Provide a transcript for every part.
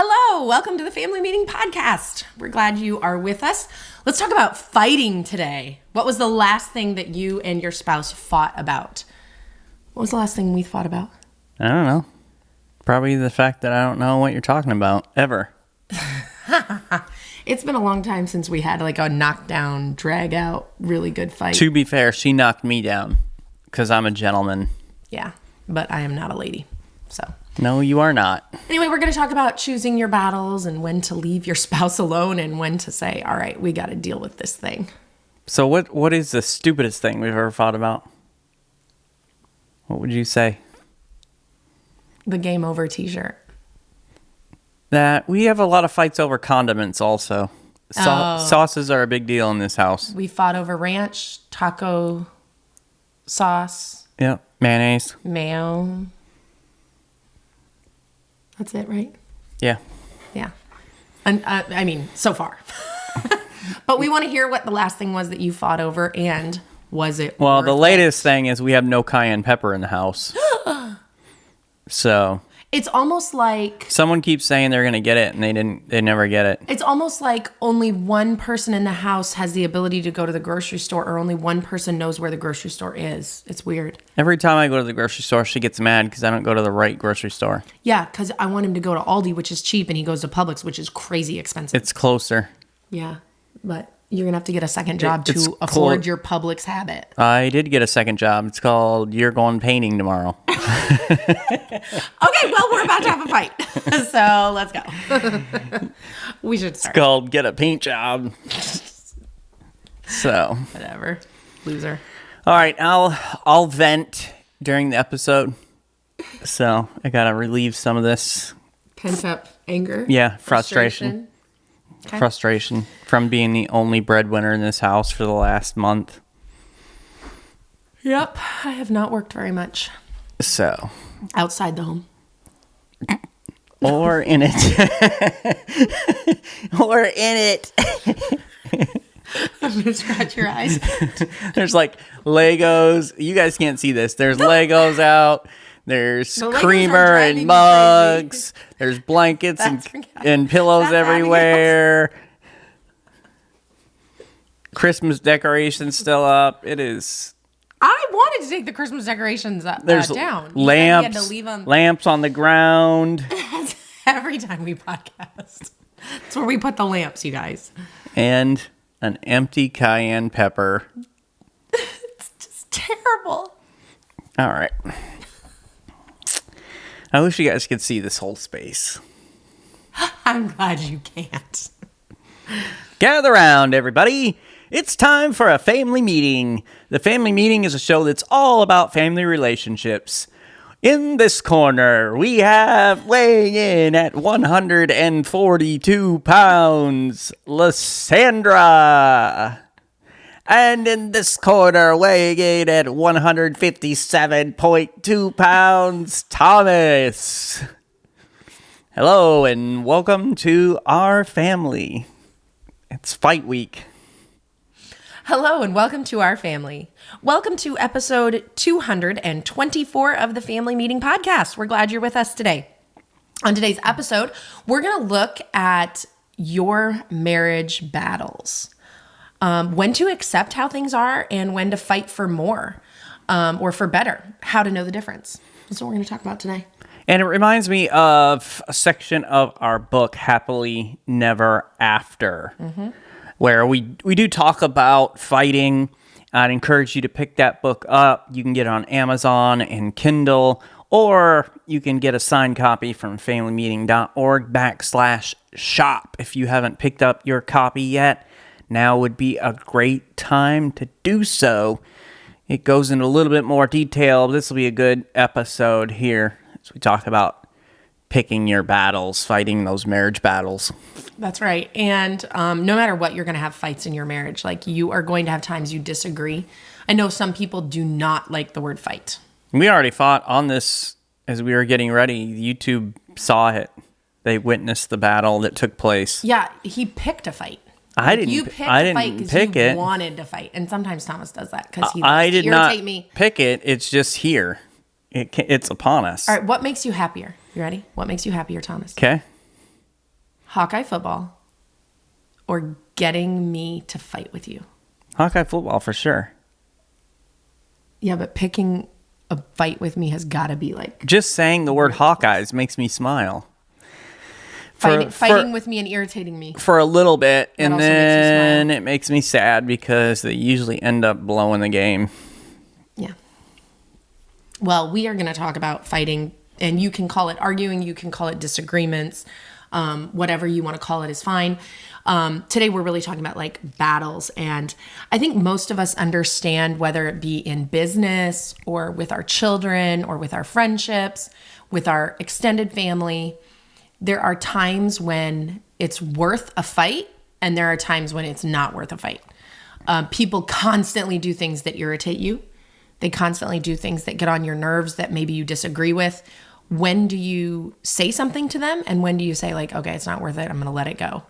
Hello, welcome to the Family Meeting Podcast. We're glad you are with us. Let's talk about fighting today. What was the last thing that you and your spouse fought about? What was the last thing we fought about? I don't know. Probably the fact that I don't know what you're talking about, ever. It's been a long time since we had like a knockdown, drag out, really good fight. To be fair, she knocked me down because I'm a gentleman. Yeah, but I am not a lady, so... No, you are not. Anyway, we're going to talk about choosing your battles and when to leave your spouse alone and when to say, all right, we got to deal with this thing. So what is the stupidest thing we've ever fought about? What would you say? The game over t-shirt. That we have a lot of fights over condiments also. Sauces are a big deal in this house. We fought over ranch, taco sauce. Yep, mayonnaise. Mayo. That's it, right? Yeah. Yeah. And I mean, so far. But we want to hear what the last thing was that you fought over, and was it Well, the worth latest thing is we have no cayenne pepper in the house. So it's almost like someone keeps saying they're going to get it, and they never get it. it's almost like only one person in the house has the ability to go to the grocery store, or only one person knows where the grocery store is. It's weird. Every time I go to the grocery store, she gets mad because I don't go to the right grocery store. Yeah, because I want him to go to Aldi, which is cheap, and he goes to Publix, which is crazy expensive. It's closer. Yeah, but you're going to have to get a second job It's to afford your Publix habit. I did get a second job. It's called You're Going Painting Tomorrow. Okay, well, we're about to have a fight. So let's go. We should start. It's called Get a Paint Job. So. Whatever. Loser. All right, I'll vent during the episode. So I got to relieve some of this. Pent up anger. Yeah, frustration. Okay. Frustration from being the only breadwinner in this house for the last month. Yep. I have not worked very much. So. Outside the home. Or in it. Or in it. I'm going to scratch your eyes. There's like Legos. You guys can't see this. There's Legos out. There's The Legos are creamer driving and me mugs. There's blankets and pillows That's everywhere. Christmas decorations still up. It is. I wanted to take the Christmas decorations down. There's You said lamps. you had to leave them. Lamps on the ground. Every time we podcast. That's where we put the lamps, you guys. And an empty cayenne pepper. It's just terrible. All right. I wish you guys could see this whole space. I'm glad you can't. Gather around, everybody. It's time for a family meeting. The family meeting is a show that's all about family relationships. In this corner, we have weighing in at 142 pounds, Lysandra. And in this corner, weighing in at 157.2 pounds, Thomas. Hello, and welcome to our family. It's fight week. Hello, and welcome to our family. Welcome to episode 224 of the Family Meeting Podcast. We're glad you're with us today. On today's episode, we're going to look at your marriage battles. When to accept how things are and when to fight for more or for better. How to know the difference. That's what we're going to talk about today. And it reminds me of a section of our book, Happily Never After, where we do talk about fighting. I'd encourage you to pick that book up. You can get it on Amazon and Kindle, or you can get a signed copy from familymeeting.org/shop. If you haven't picked up your copy yet, now would be a great time to do so. It goes into a little bit more detail. This will be a good episode here as we talk about picking your battles, fighting those marriage battles. That's right. And no matter what, you're going to have fights in your marriage. Like, you are going to have times you disagree. I know some people do not like the word fight. We already fought on this as we were getting ready. YouTube saw it. They witnessed the battle that took place. Yeah, he picked a fight. I didn't pick it. Wanted to fight. And sometimes Thomas does that because he I likes did to not irritate me. pick it. It's just here. It's upon us. All right, what makes you happier? You ready? What makes you happier, Thomas? Okay. Hawkeye football or getting me to fight with you? Hawkeye football for sure. Yeah, but picking a fight with me has got to be like... Just saying the word Hawkeyes makes me smile. Fighting with me and irritating me. For a little bit, That and also makes you then smile. it makes me sad because they usually end up blowing the game. Yeah. Well, we are going to talk about fighting, and you can call it arguing, you can call it disagreements, whatever you want to call it is fine. Today we're really talking about like battles, and I think most of us understand, whether it be in business or with our children or with our friendships, with our extended family, there are times when it's worth a fight and there are times when it's not worth a fight. People constantly do things that irritate you. They constantly do things that get on your nerves that maybe you disagree with. When do you say something to them? And when do you say like, okay, it's not worth it, I'm going to let it go?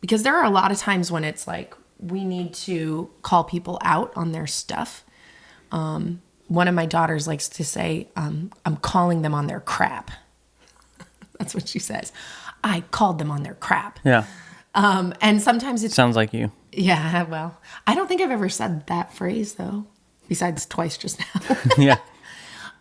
Because there are a lot of times when it's like, we need to call people out on their stuff. One of my daughters likes to say, I'm calling them on their crap. That's what she says. I called them on their crap. Yeah. And sometimes it Sounds like you. Yeah, well, I don't think I've ever said that phrase though, besides twice just now. Yeah.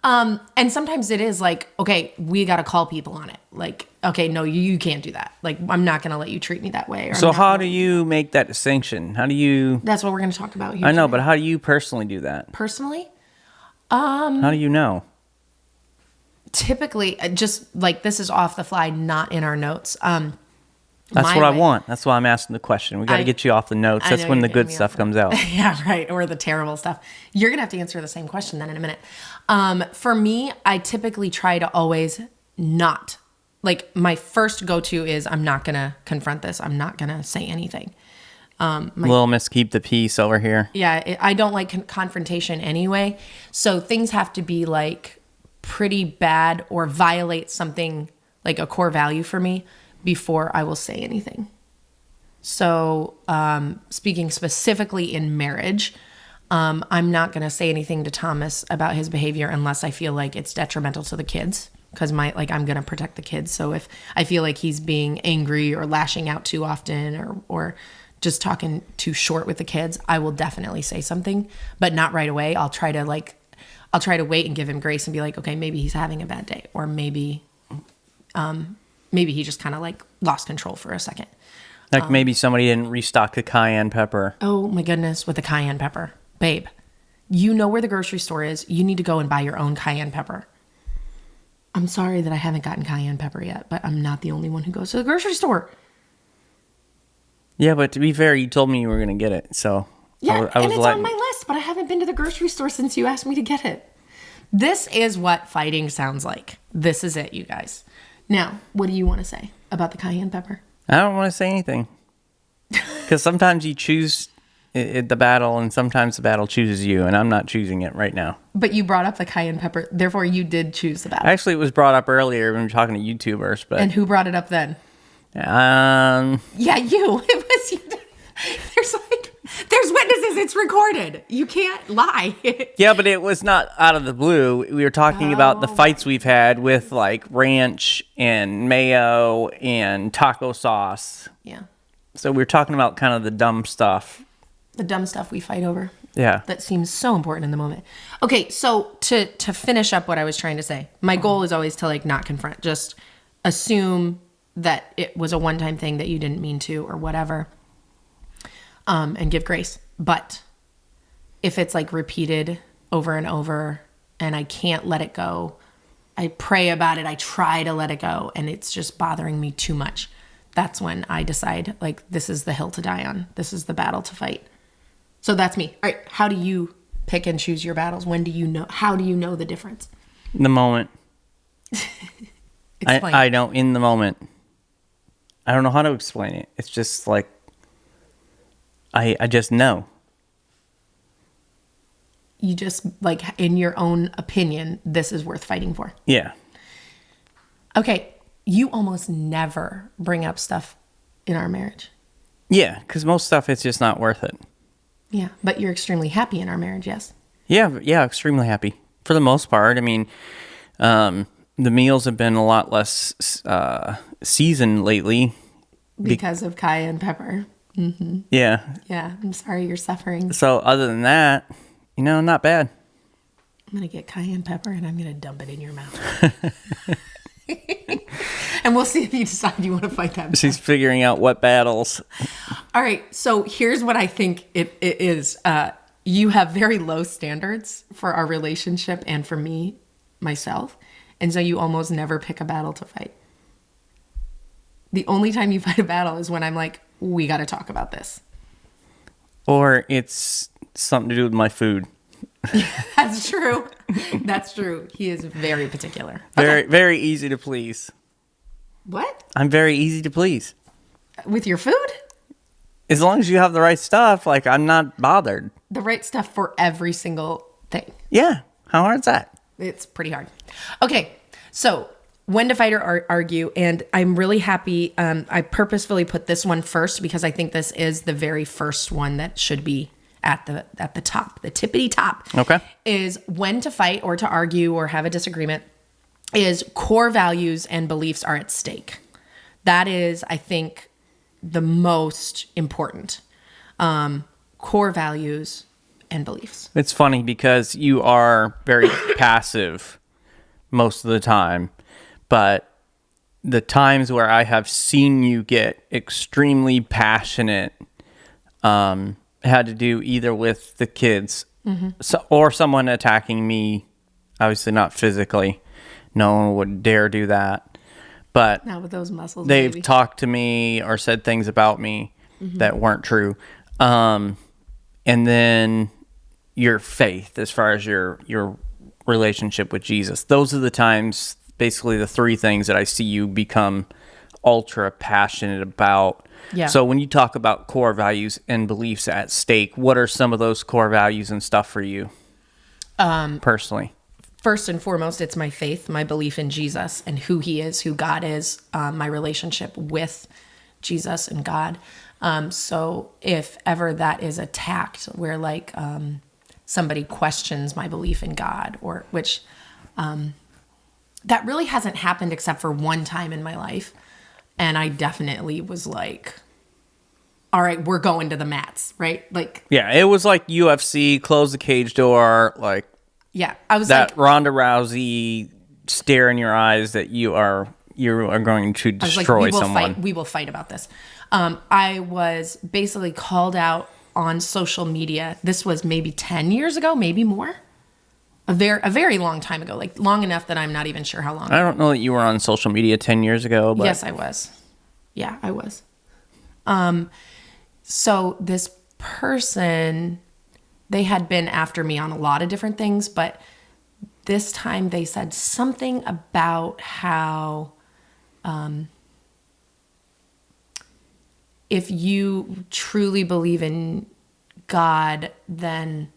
And sometimes it is like, okay, we got to call people on it. Like, okay, no, you can't do that. Like, I'm not going to let you treat me that way. Or So how do you make that distinction? How do you... That's what we're going to talk about here. I know, today. but how do you personally do that? Personally, How do you know? typically, just like this is off the fly, not in our notes. That's my what I way- want. That's why I'm asking the question. We got to I- get you off the notes. I That's know when you're the getting good me stuff off comes out. Yeah, right. Or the terrible stuff. You're going to have to answer the same question then in a minute. For me, I typically try to always not. Like, my first go-to is I'm not going to confront this. I'm not going to say anything. Little Miss Keep the Peace over here. Yeah, I don't like confrontation anyway. So things have to be like pretty bad or violate something like a core value for me before I will say anything. So speaking specifically in marriage, I'm not going to say anything to Thomas about his behavior unless I feel like it's detrimental to the kids, because I'm going to protect the kids. So if I feel like he's being angry or lashing out too often or just talking too short with the kids, I will definitely say something, but not right away. I'll try to wait and give him grace and be like, okay, maybe he's having a bad day, or maybe he just kind of like lost control for a second. Like maybe somebody didn't restock the cayenne pepper. Oh my goodness, with the cayenne pepper. Babe, you know where the grocery store is. You need to go and buy your own cayenne pepper. I'm sorry that I haven't gotten cayenne pepper yet, but I'm not the only one who goes to the grocery store. Yeah, but to be fair, you told me you were going to get it, so Yeah, I was and it's letting... on my list, but I haven't been to the grocery store since you asked me to get it. This is what fighting sounds like. This is it, you guys. Now, what do you want to say about the cayenne pepper? I don't want to say anything. Because sometimes you choose the battle, and sometimes the battle chooses you, and I'm not choosing it right now. But you brought up the cayenne pepper, therefore you did choose the battle. Actually, it was brought up earlier when we were talking to YouTubers, but... And who brought it up then? Um, Yeah, you. It was you. There's witnesses. It's recorded. You can't lie. yeah, but it was not out of the blue. We were talking about the fights we've had with like ranch and mayo and taco sauce. Yeah. So we were talking about kind of the dumb stuff. The dumb stuff we fight over. Yeah. That seems so important in the moment. Okay, so to finish up what I was trying to say, my goal is always to like not confront. Just assume that it was a one-time thing that you didn't mean to or whatever. And give grace. But if it's like repeated over and over and I can't let it go, I pray about it, I try to let it go, and it's just bothering me too much, that's when I decide like this is the hill to die on. This is the battle to fight. So that's me. All right, how do you pick and choose your battles? When do you know? How do you know the difference? The moment. Explain. I don't, in the moment. I don't know how to explain it. It's just like, I just know. You just, like, in your own opinion, this is worth fighting for. Yeah. Okay, you almost never bring up stuff in our marriage. Yeah, because most stuff, it's just not worth it. Yeah, but you're extremely happy in our marriage, yes? Yeah, extremely happy. For the most part. I mean, the meals have been a lot less seasoned lately. Because of cayenne pepper. Mm-hmm. Yeah. Yeah, I'm sorry you're suffering. So other than that, not bad. I'm going to get cayenne pepper and I'm going to dump it in your mouth. And we'll see if you decide you want to fight that. She's figuring out what battles. All right. So here's what I think it is. You have very low standards for our relationship and for me, myself. And so you almost never pick a battle to fight. The only time you fight a battle is when I'm like, we got to talk about this. Or it's something to do with my food. That's true. That's true. He is very particular. Very, very easy to please. What? I'm very easy to please. With your food? As long as you have the right stuff, like, I'm not bothered. The right stuff for every single thing. Yeah. How hard's that? It's pretty hard. Okay. So when to fight or argue. And I'm really happy. I purposefully put this one first because I think this is the very first one that should be at the top, the tippity top. Okay. Is when to fight or to argue or have a disagreement is core values and beliefs are at stake. That is, I think, the most important. Core values and beliefs. It's funny because you are very passive most of the time, but the times where I have seen you get extremely passionate, had to do either with the kids or someone attacking me. Obviously not physically. No one would dare do that. But not with those muscles. They've maybe. talked to me or said things about me that weren't true. And then your faith as far as your relationship with Jesus. Those are the times, basically the three things that I see you become ultra passionate about. Yeah. So when you talk about core values and beliefs at stake, what are some of those core values and stuff for you personally? First and foremost, it's my faith, my belief in Jesus and who he is, who God is, my relationship with Jesus and God. So if ever that is attacked, where like somebody questions my belief in God, or which that really hasn't happened except for one time in my life. And I definitely was like, all right, we're going to the mats, right? Like, yeah, it was like UFC, close the cage door, like, yeah, I was that like, Ronda Rousey stare in your eyes that you are going to destroy someone. We will fight about this. I was basically called out on social media. This was maybe 10 years ago, maybe more. A very long time ago, like long enough that I'm not even sure how long. I don't know that you were on social media 10 years ago, but yes, I was. Yeah, I was. So this person, they had been after me on a lot of different things, but this time they said something about how if you truly believe in God, then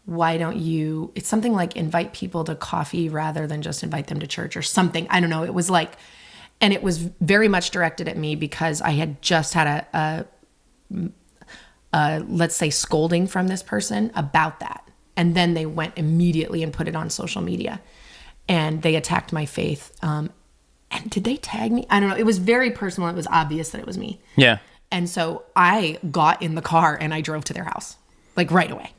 why don't you, it's something like invite people to coffee rather than just invite them to church or something. I don't know. It was like, and it was very much directed at me because I had just had a let's say scolding from this person about that. And then they went immediately and put it on social media and they attacked my faith. And did they tag me? I don't know. It was very personal. It was obvious that it was me. yeah. And so I got in the car and I drove to their house, like right away.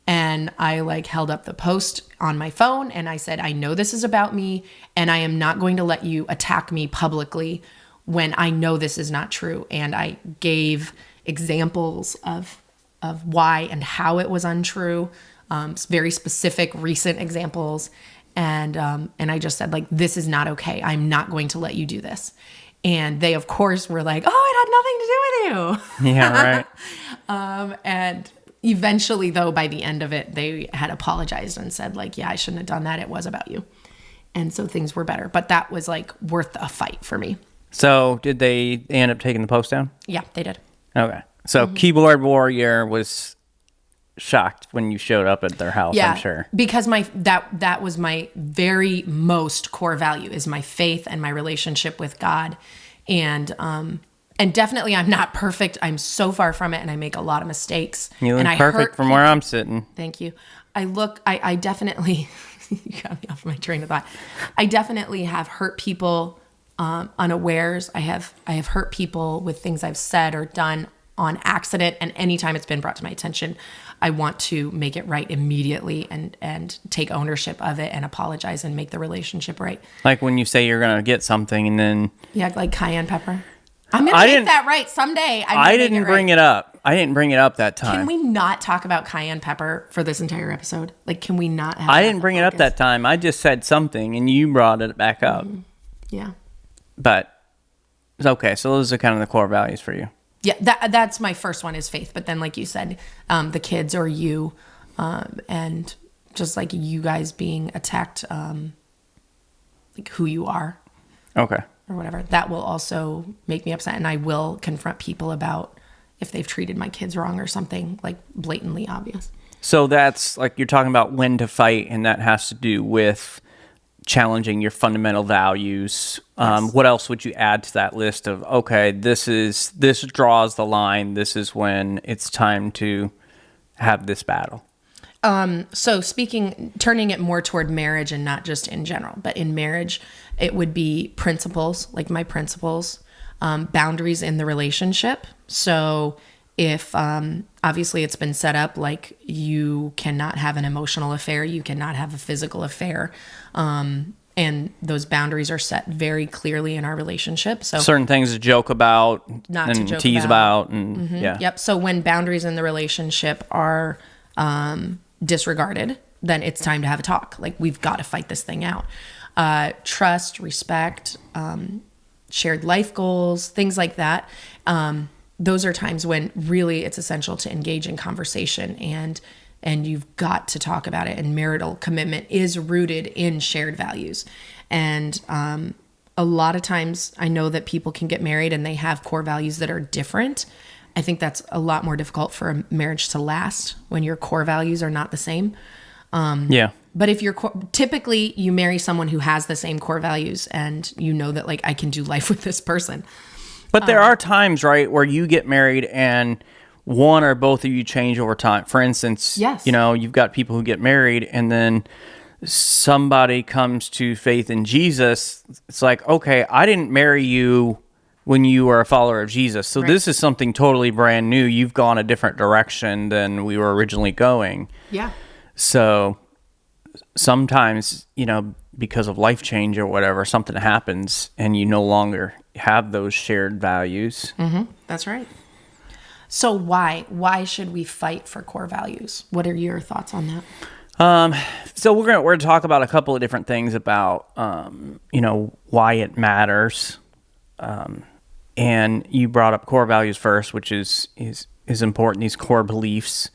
And I like held up the post on my phone and I said, I know this is about me and I am not going to let you attack me publicly when I know this is not true. And I gave examples of why and how it was untrue, very specific recent examples. And I just said, like, this is not okay. I'm not going to let you do this. And they, of course, were like, oh, it had nothing to do with you. Yeah, right. And eventually, though, by the end of it, they had apologized and said, like, yeah, I shouldn't have done that. It was about you. And so things were better. But that was, like, worth a fight for me. So did they end up taking the post down? Yeah, they did. Okay. So Keyboard Warrior was shocked when you showed up at their house, Yeah, I'm sure. because that was my very most core value is my faith and my relationship with God. And definitely I'm not perfect. I'm so far from it and I make a lot of mistakes. You look and I perfect from where I'm sitting. Thank you. I definitely, you got me off my train of thought. I definitely have hurt people unawares. I have hurt people with things I've said or done on accident. And anytime it's been brought to my attention, I want to make it right immediately and take ownership of it and apologize and make the relationship right. Like when you say you're going to get something and then... Yeah, like cayenne pepper. I'm going to make that right someday. I didn't bring it up. I didn't bring it up that time. Can we not talk about cayenne pepper for this entire episode? Like, can we not have I didn't bring it up that time. I just said something and you brought it back up. Yeah. But it's okay. So those are kind of the core values for you. Yeah, that's my first one is faith. But then, like you said, the kids or you, and just like you guys being attacked, like who you are. Okay. Or whatever. That will also make me upset. And I will confront people about if they've treated my kids wrong or something like blatantly obvious. So that's like you're talking about when to fight, and that has to do with challenging your fundamental values. Yes. What else would you add to that list of, okay, this draws the line. This is when it's time to have this battle. So turning it more toward marriage and not just in general, but in marriage, it would be principles, like my principles, boundaries in the relationship. So if, obviously it's been set up, like you cannot have an emotional affair, you cannot have a physical affair. And those boundaries are set very clearly in our relationship. So certain things to joke about, not and to joke tease about, and yeah. Yep. So when boundaries in the relationship are, disregarded, then it's time to have a talk. Like we've got to fight this thing out. Trust, respect, shared life goals, things like that. Those are times when really it's essential to engage in conversation and you've got to talk about it. And marital commitment is rooted in shared values. And a lot of times I know that people can get married and they have core values that are different. I think that's a lot more difficult for a marriage to last when your core values are not the same. Yeah. But if typically you marry someone who has the same core values and you know that like I can do life with this person. But there are times, right, where you get married and one or both of you change over time. For instance, yes. You've got people who get married and then somebody comes to faith in Jesus. It's like, okay, I didn't marry you when you were a follower of Jesus. So This is something totally brand new. You've gone a different direction than we were originally going. Yeah. So sometimes, because of life change or whatever, something happens and you no longer have those shared values. Mm-hmm. That's right. So why should we fight for core values? What are your thoughts on that? So we're going to talk about a couple of different things about, why it matters. And you brought up core values first, which is important. These core beliefs,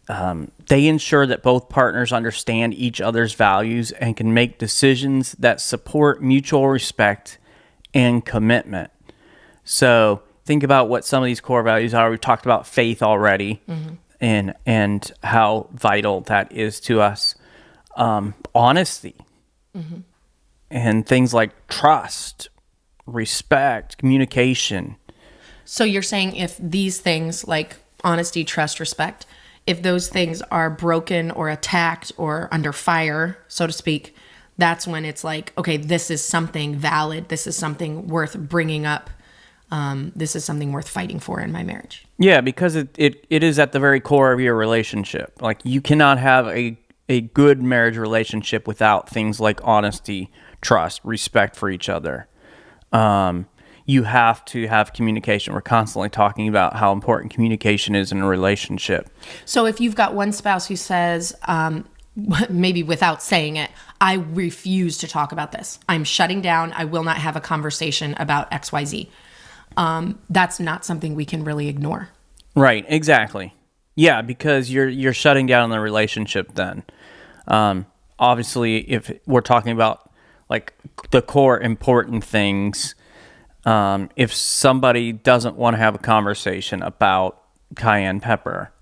they ensure that both partners understand each other's values and can make decisions that support mutual respect and commitment. So think about what some of these core values are. We've talked about faith already, and how vital that is to us. Honesty, and things like trust, respect, communication. So you're saying if these things like honesty, trust, respect, if those things are broken or attacked or under fire, so to speak, that's when it's like, okay, this is something valid. This is something worth bringing up. This is something worth fighting for in my marriage. Yeah, because it is at the very core of your relationship. Like you cannot have a good marriage relationship without things like honesty, trust, respect for each other. You have to have communication. We're constantly talking about how important communication is in a relationship. So if you've got one spouse who says, maybe without saying it, I refuse to talk about this. I'm shutting down. I will not have a conversation about XYZ. That's not something we can really ignore. Right, exactly. Yeah, because you're shutting down the relationship then. Obviously, if we're talking about like the core important things, if somebody doesn't want to have a conversation about cayenne pepper,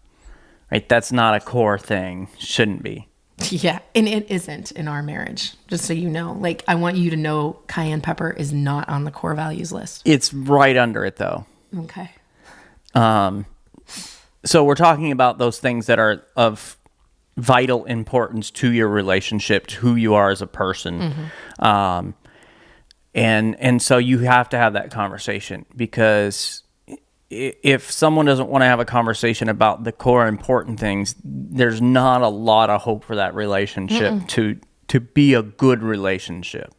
right, that's not a core thing, shouldn't be. Yeah, and it isn't in our marriage, just so you know. Like, I want you to know cayenne pepper is not on the core values list. It's right under it, though. Okay. So we're talking about those things that are of vital importance to your relationship, to who you are as a person. And so you have to have that conversation, because if someone doesn't want to have a conversation about the core important things, there's not a lot of hope for that relationship to be a good relationship.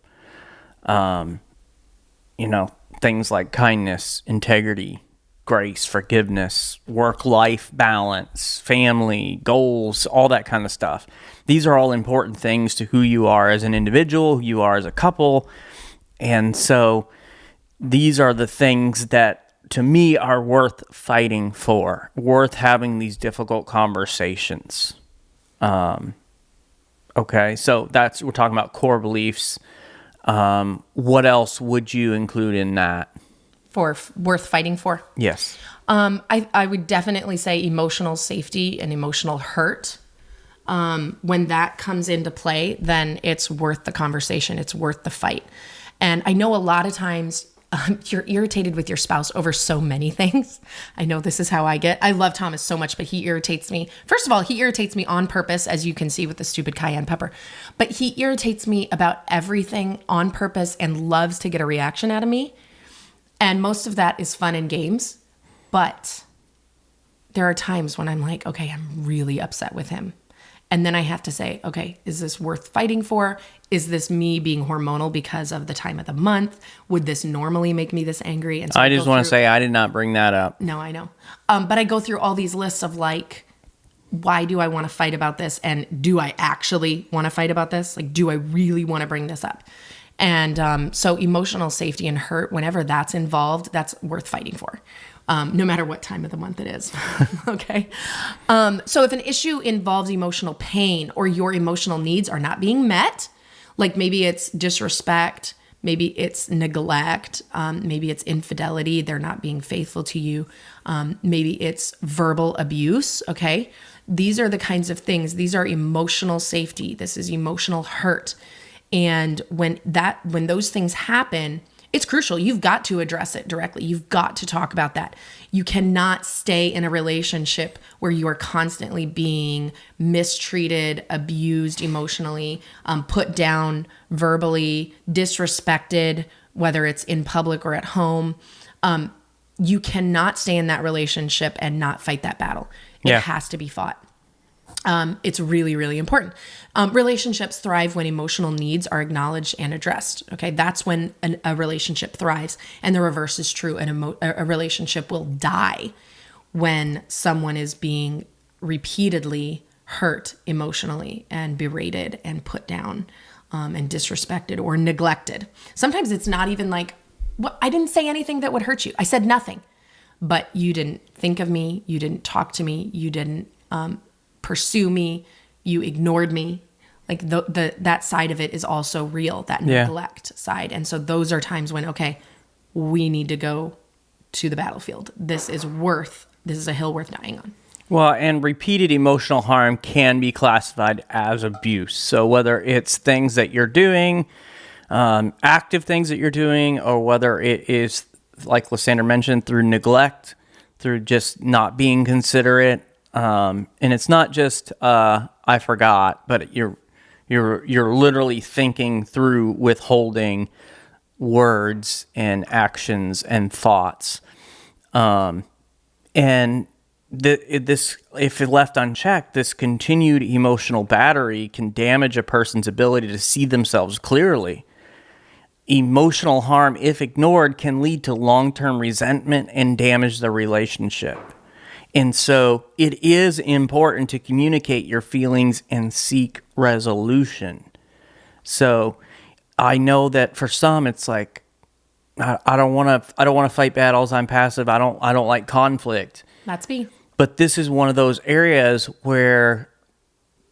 Things like kindness, integrity, grace, forgiveness, work-life balance, family, goals, all that kind of stuff. These are all important things to who you are as an individual, who you are as a couple. And so these are the things that, to me, are worth fighting for, worth having these difficult conversations. Okay, so we're talking about core beliefs. What else would you include in that? Worth fighting for? Yes. I would definitely say emotional safety and emotional hurt. When that comes into play, then it's worth the conversation. It's worth the fight. And I know a lot of times you're irritated with your spouse over so many things. I know this is how I get. I love Thomas so much, but he irritates me. First of all, he irritates me on purpose, as you can see with the stupid cayenne pepper. But he irritates me about everything on purpose and loves to get a reaction out of me. And most of that is fun and games. But there are times when I'm like, okay, I'm really upset with him. And then I have to say, okay, is this worth fighting for? Is this me being hormonal because of the time of the month? Would this normally make me this angry? And so I just want to say I did not bring that up. No, I know. But I go through all these lists of like, why do I want to fight about this? And do I actually want to fight about this? Like, do I really want to bring this up? And so emotional safety and hurt, whenever that's involved, that's worth fighting for. No matter what time of the month it is. Okay. So if an issue involves emotional pain or your emotional needs are not being met, like maybe it's disrespect, maybe it's neglect, maybe it's infidelity, they're not being faithful to you, maybe it's verbal abuse, okay? These are the kinds of things, these are emotional safety, this is emotional hurt. And when those things happen, it's crucial. You've got to address it directly. You've got to talk about that. You cannot stay in a relationship where you are constantly being mistreated, abused emotionally, put down verbally, disrespected, whether it's in public or at home. You cannot stay in that relationship and not fight that battle. It has to be fought. It's really, really important. Relationships thrive when emotional needs are acknowledged and addressed. Okay, that's when a relationship thrives, and the reverse is true. A relationship will die when someone is being repeatedly hurt emotionally and berated and put down and disrespected or neglected. Sometimes it's not even like, well, I didn't say anything that would hurt you. I said nothing, but you didn't think of me. You didn't talk to me. You didn't pursue me, you ignored me. Like that side of it is also real, that neglect side. And so those are times when, okay, we need to go to the battlefield. This is a hill worth dying on. Well, and repeated emotional harm can be classified as abuse. So whether it's things that you're doing, active things that you're doing, or whether it is, like Lysandra mentioned, through neglect, through just not being considerate, and it's not just I forgot, but you're literally thinking through withholding words and actions and thoughts, and this, if left unchecked, this continued emotional battery can damage a person's ability to see themselves clearly. Emotional harm, if ignored, can lead to long-term resentment and damage the relationship. And so it is important to communicate your feelings and seek resolution. So I know that for some it's like, I don't want to fight battles. I'm passive. I don't like conflict. That's me. But this is one of those areas where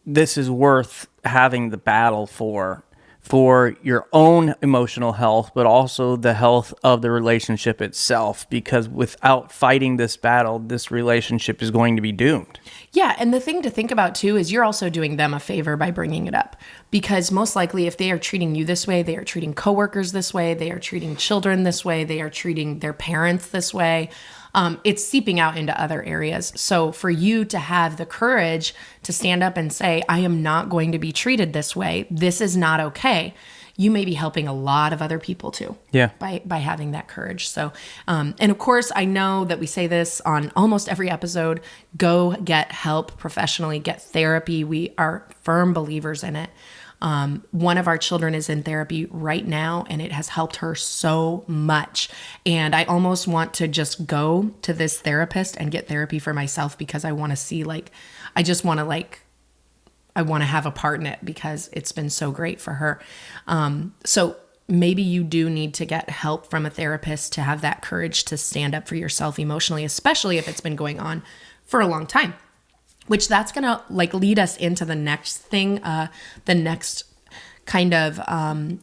this is worth having the battle for your own emotional health, but also the health of the relationship itself, because without fighting this battle, this relationship is going to be doomed. Yeah, and the thing to think about too is you're also doing them a favor by bringing it up, because most likely if they are treating you this way, they are treating coworkers this way, they are treating children this way, they are treating their parents this way. it's seeping out into other areas. So for you to have the courage to stand up and say, I am not going to be treated this way. This is not okay. You may be helping a lot of other people too. Yeah. By having that courage. So, and of course, I know that we say this on almost every episode, go get help professionally, get therapy. We are firm believers in it. One of our children is in therapy right now, and it has helped her so much. And I almost want to just go to this therapist and get therapy for myself, because I want to see, I want to have a part in it, because it's been so great for her. So maybe you do need to get help from a therapist to have that courage to stand up for yourself emotionally, especially if it's been going on for a long time, which that's going to lead us into the next thing, the next kind of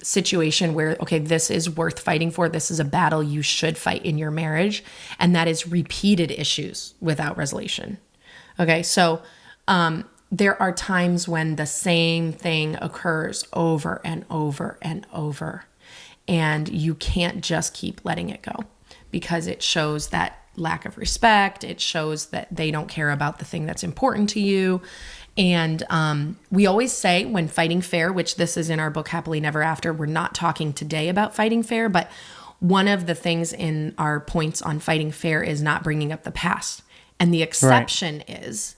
situation where, okay, this is worth fighting for. This is a battle you should fight in your marriage. And that is repeated issues without resolution. Okay. So, there are times when the same thing occurs over and over and over, and you can't just keep letting it go, because it shows that lack of respect. It shows that they don't care about the thing that's important to you. And we always say, when fighting fair, which this is in our book, Happily Never After, we're not talking today about fighting fair, but one of the things in our points on fighting fair is not bringing up the past. And the exception is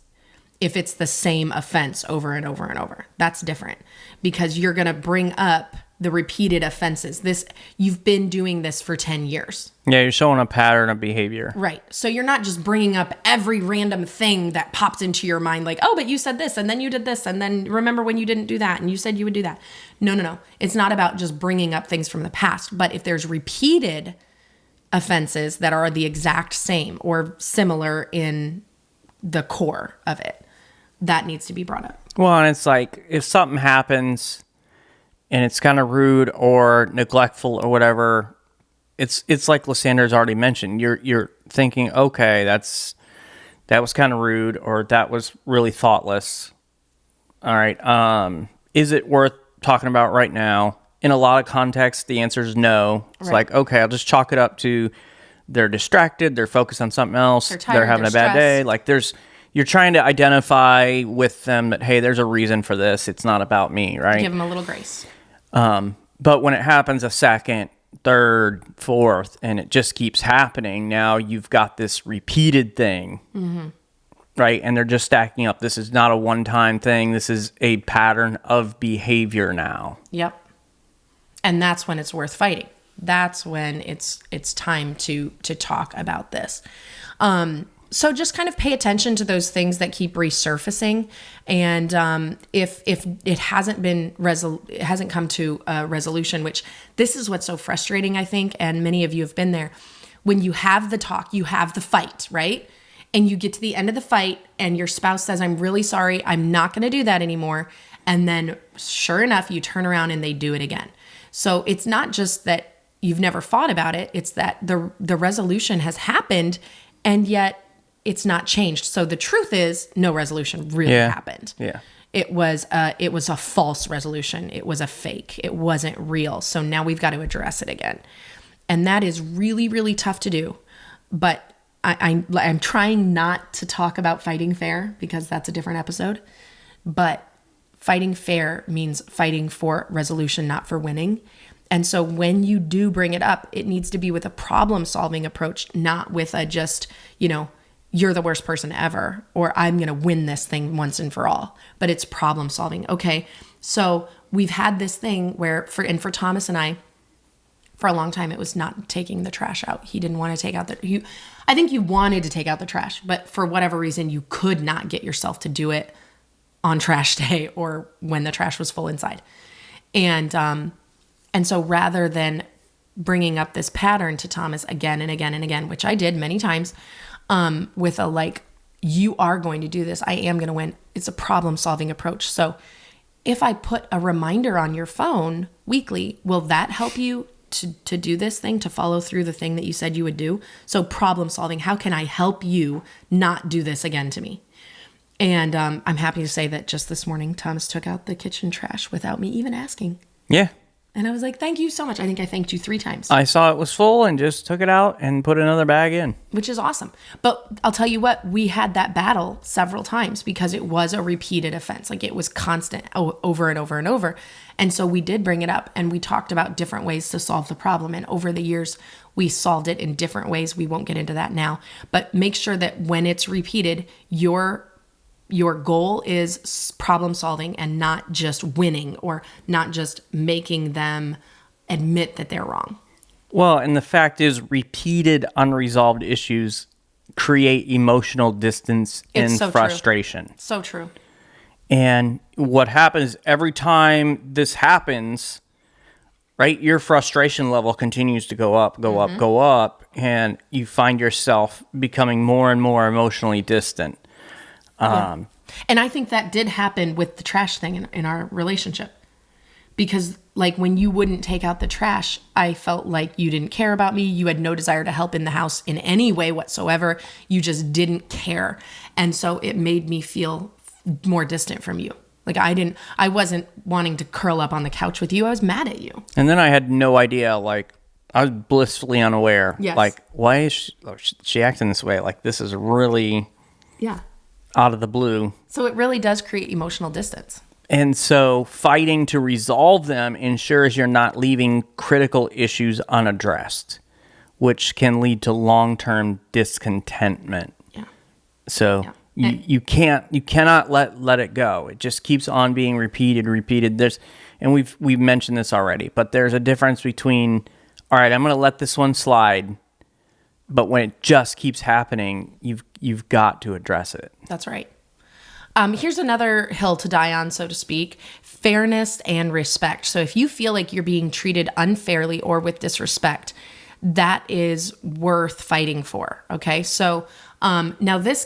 if it's the same offense over and over and over. That's different, because you're going to bring up the repeated offenses. You've been doing this for 10 years. Yeah, you're showing a pattern of behavior. Right. So you're not just bringing up every random thing that pops into your mind, like, oh, but you said this, and then you did this, and then remember when you didn't do that, and you said you would do that. No. It's not about just bringing up things from the past. But if there's repeated offenses that are the exact same or similar in the core of it, that needs to be brought up. Well, and it's like, if something happens and it's kind of rude or neglectful or whatever, it's like Lysandra's already mentioned. You're thinking, okay, that was kind of rude, or that was really thoughtless. All right. Is it worth talking about right now? In a lot of contexts, the answer is no. It's like, okay, I'll just chalk it up to they're distracted, they're focused on something else, they're tired, they're having they're a bad day. stressed. Like you're trying to identify with them that, hey, there's a reason for this. It's not about me, right? Give them a little grace. But when it happens a second, third, fourth, and it just keeps happening, now you've got this repeated thing, right? And they're just stacking up. This is not a one-time thing. This is a pattern of behavior now. Yep. And that's when it's worth fighting. That's when it's time to talk about this. So just kind of pay attention to those things that keep resurfacing. And if it hasn't come to a resolution, which this is what's so frustrating, I think, and many of you have been there. When you have the talk, you have the fight, right? And you get to the end of the fight and your spouse says, I'm really sorry, I'm not going to do that anymore. And then sure enough, you turn around and they do it again. So it's not just that you've never fought about it. It's that the resolution has happened, and yet it's not changed. So the truth is, no resolution really happened. Yeah. It was a false resolution. It was a fake. It wasn't real. So now we've got to address it again. And that is really, really tough to do. But I'm trying not to talk about fighting fair, because that's a different episode. But fighting fair means fighting for resolution, not for winning. And so when you do bring it up, it needs to be with a problem-solving approach, not with a just, you're the worst person ever, or I'm going to win this thing once and for all. But it's problem-solving. Okay, so we've had this thing where, for Thomas and I, for a long time, it was not taking the trash out. He didn't want to take out I think you wanted to take out the trash, but for whatever reason, you could not get yourself to do it on trash day or when the trash was full inside. And so rather than bringing up this pattern to Thomas again and again and again, which I did many times, with a you are going to do this, I am going to win. It's a problem-solving approach. So if I put a reminder on your phone weekly, will that help you to do this thing, to follow through the thing that you said you would do? So problem-solving, how can I help you not do this again to me? And I'm happy to say that just this morning, Thomas took out the kitchen trash without me even asking. Yeah. And I was like, thank you so much. I think I thanked you 3 times. I saw it was full and just took it out and put another bag in. Which is awesome. But I'll tell you what, we had that battle several times because it was a repeated offense. Like it was constant over and over and over. And so we did bring it up and we talked about different ways to solve the problem. And over the years, we solved it in different ways. We won't get into that now. But make sure that when it's repeated, your goal is problem solving and not just winning or not just making them admit that they're wrong. Well, and the fact is, repeated unresolved issues create emotional distance and frustration. True. So true. And what happens every time this happens, right? Your frustration level continues to go up, go up, and you find yourself becoming more and more emotionally distant. And I think that did happen with the trash thing in our relationship. Because like when you wouldn't take out the trash, I felt like you didn't care about me. You had no desire to help in the house in any way whatsoever. You just didn't care. And so it made me feel more distant from you. Like I wasn't wanting to curl up on the couch with you. I was mad at you. And then I had no idea, like I was blissfully unaware. Yes. Like, why is she acting this way? Like this is really out of the blue. So it really does create emotional distance. And so fighting to resolve them ensures you're not leaving critical issues unaddressed, which can lead to long-term discontentment. Yeah. So you cannot let it go. It just keeps on being repeated. And we've mentioned this already, but there's a difference between, all right, I'm going to let this one slide, but when it just keeps happening, you've got to address it. That's right. Here's another hill to die on, so to speak: fairness and respect. So if you feel like you're being treated unfairly or with disrespect, that is worth fighting for. Okay. So, now this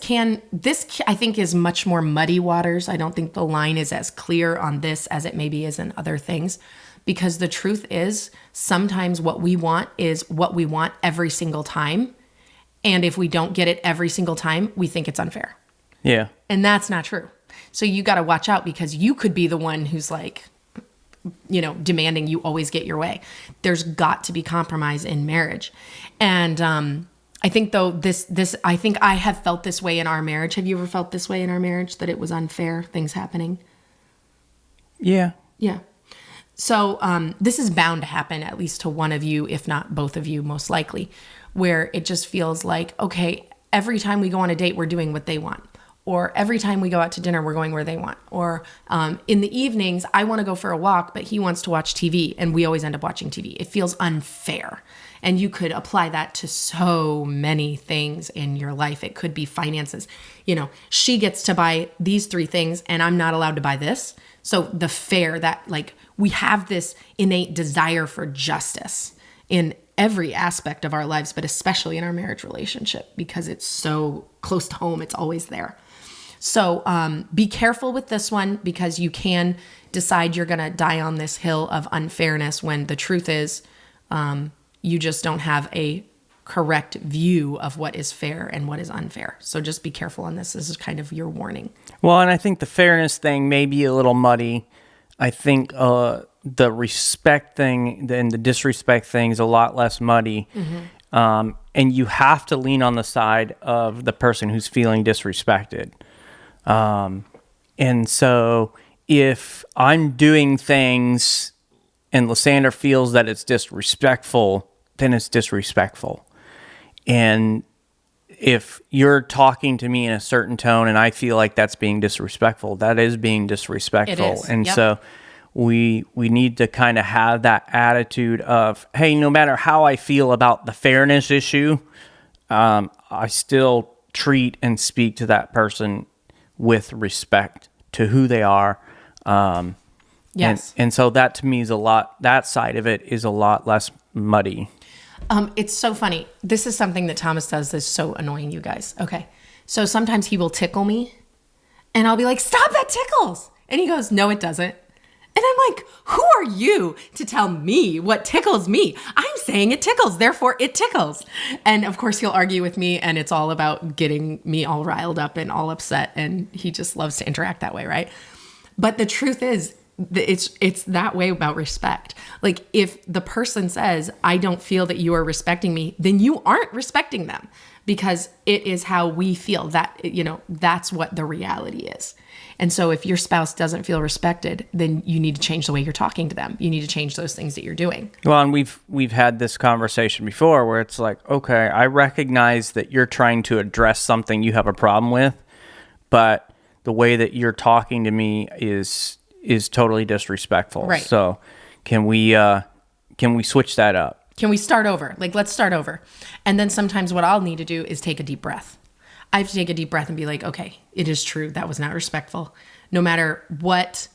I think is much more muddy waters. I don't think the line is as clear on this as it maybe is in other things, because the truth is sometimes what we want is what we want every single time. And if we don't get it every single time, we think it's unfair. Yeah. And that's not true. So you got to watch out, because you could be the one who's like, demanding you always get your way. There's got to be compromise in marriage. And I think though I think I have felt this way in our marriage. Have you ever felt this way in our marriage, that it was unfair, things happening? Yeah. Yeah. So this is bound to happen at least to one of you, if not both of you, most likely, where it just feels like, okay, every time we go on a date, we're doing what they want. Or every time we go out to dinner, we're going where they want. Or in the evenings, I want to go for a walk, but he wants to watch TV, and we always end up watching TV. It feels unfair. And you could apply that to so many things in your life. It could be finances. She gets to buy these 3 things, and I'm not allowed to buy this. So the fair, that like we have this innate desire for justice in every aspect of our lives, but especially in our marriage relationship, because it's so close to home. It's always there. So be careful with this one, because you can decide you're going to die on this hill of unfairness when the truth is you just don't have a correct view of what is fair and what is unfair. So just be careful on this. This is kind of your warning. Well, and I think the fairness thing may be a little muddy. I think the respect thing and the disrespect thing is a lot less muddy. Mm-hmm. And you have to lean on the side of the person who's feeling disrespected. And so if I'm doing things and Lysandra feels that it's disrespectful, then it's disrespectful. And if you're talking to me in a certain tone and I feel like that's being disrespectful, that is being disrespectful. It is. And Yep. So we need to kind of have that attitude of, hey, no matter how I feel about the fairness issue, I still treat and speak to that person with respect to who they are. Yes. And so that to me is that side of it is a lot less muddy. It's so funny. This is something that Thomas does that's so annoying, you guys. Okay. So sometimes he will tickle me and I'll be like, stop, that tickles. And he goes, no, it doesn't. And I'm like, who are you to tell me what tickles me? I'm saying it tickles, therefore it tickles. And of course he'll argue with me, and it's all about getting me all riled up and all upset. And he just loves to interact that way, right? But the truth is, It's that way about respect. Like if the person says, I don't feel that you are respecting me, then you aren't respecting them, because it is how we feel. That, that's what the reality is. And so if your spouse doesn't feel respected, then you need to change the way you're talking to them. You need to change those things that you're doing. Well, and we've had this conversation before where it's like, okay, I recognize that you're trying to address something you have a problem with, but the way that you're talking to me is totally disrespectful. Right. So can we switch that up? Can we start over? Like, let's start over. And then sometimes what I'll need to do is take a deep breath. I have to take a deep breath and be like, okay, it is true. That was not respectful. No matter what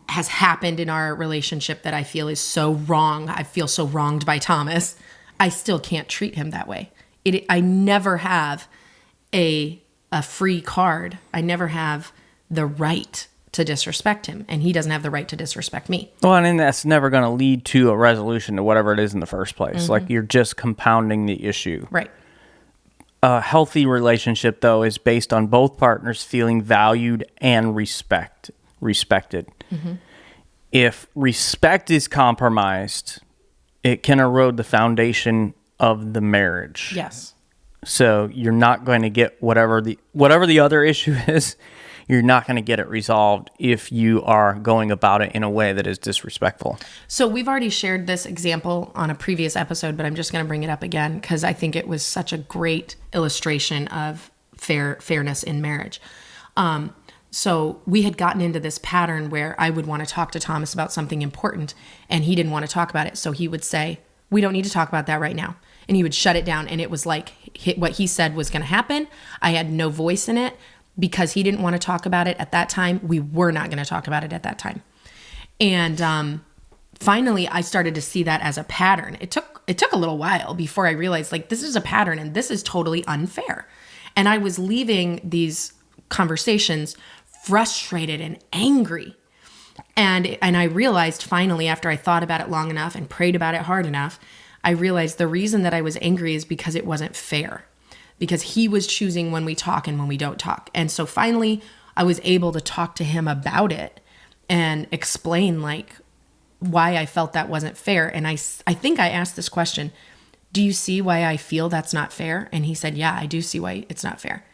has happened in our relationship that I feel is so wrong, I feel so wronged by Thomas, I still can't treat him that way. I never have a free card. I never have the right to disrespect him, and he doesn't have the right to disrespect me. Well, and then that's never going to lead to a resolution to whatever it is in the first place. Like, you're just compounding the issue. Right. A healthy relationship, though, is based on both partners feeling valued and respected. If respect is compromised, it can erode the foundation of the marriage. Yes. So you're not going to get whatever the other issue is, you're not going to get it resolved if you are going about it in a way that is disrespectful. So we've already shared this example on a previous episode, but I'm just going to bring it up again because I think it was such a great illustration of fairness in marriage. So we had gotten into this pattern where I would want to talk to Thomas about something important and he didn't want to talk about it. So he would say, we don't need to talk about that right now. And he would shut it down. And it was like what he said was going to happen. I had no voice in it. Because he didn't want to talk about it at that time, we were not going to talk about it at that time. And finally, I started to see that as a pattern. It took a little while before I realized, like, this is a pattern and this is totally unfair. And I was leaving these conversations frustrated and angry. And I realized finally, after I thought about it long enough and prayed about it hard enough, I realized the reason that I was angry is because it wasn't fair. Because he was choosing when we talk and when we don't talk. And so finally, I was able to talk to him about it and explain like why I felt that wasn't fair. And I think I asked this question, do you see why I feel that's not fair? And he said, yeah, I do see why it's not fair.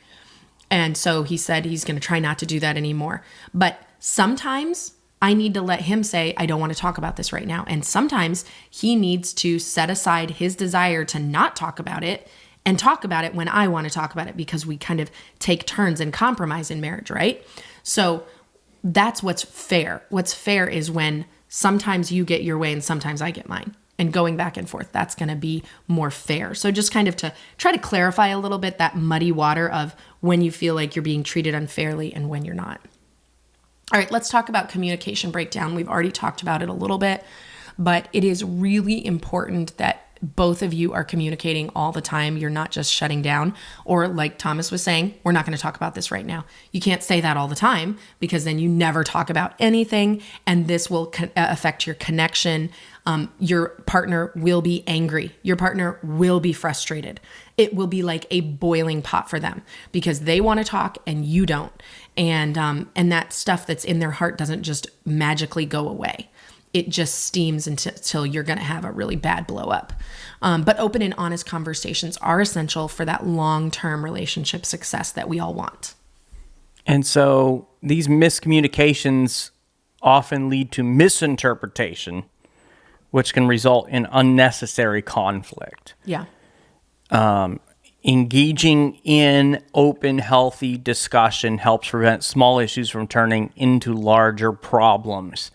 And so he said he's going to try not to do that anymore. But sometimes I need to let him say, I don't want to talk about this right now. And sometimes he needs to set aside his desire to not talk about it and talk about it when I want to talk about it, because we kind of take turns and compromise in marriage, right? So that's what's fair. What's fair is when sometimes you get your way and sometimes I get mine. And going back and forth, that's going to be more fair. So just kind of to try to clarify a little bit that muddy water of when you feel like you're being treated unfairly and when you're not. All right, let's talk about communication breakdown. We've already talked about it a little bit, but it is really important that both of you are communicating all the time. You're not just shutting down, or like Thomas was saying, we're not going to talk about this right now. You can't say that all the time because then you never talk about anything, and this will affect your connection. Your partner will be angry. Your partner will be frustrated. It will be like a boiling pot for them because they want to talk and you don't. And that stuff that's in their heart doesn't just magically go away. It just steams until you're going to have a really bad blow up. But open and honest conversations are essential for that long-term relationship success that we all want. And so these miscommunications often lead to misinterpretation, which can result in unnecessary conflict. Yeah. Engaging in open, healthy discussion helps prevent small issues from turning into larger problems.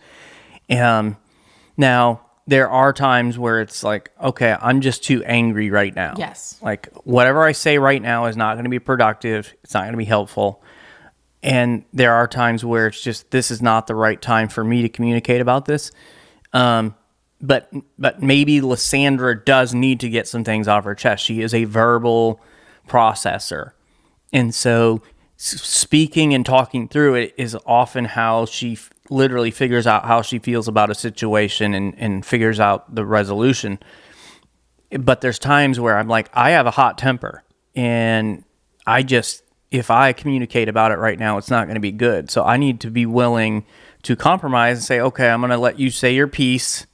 Now, there are times where it's like, okay, I'm just too angry right now. Yes. Like, whatever I say right now is not going to be productive. It's not going to be helpful. And there are times where it's just, this is not the right time for me to communicate about this. But maybe Lysandra does need to get some things off her chest. She is a verbal processor. And so speaking and talking through it is often how she literally figures out how she feels about a situation and figures out the resolution. But there's times where I'm like, I have a hot temper, and if I communicate about it right now, it's not going to be good. So I need to be willing to compromise and say, okay, I'm going to let you say your piece,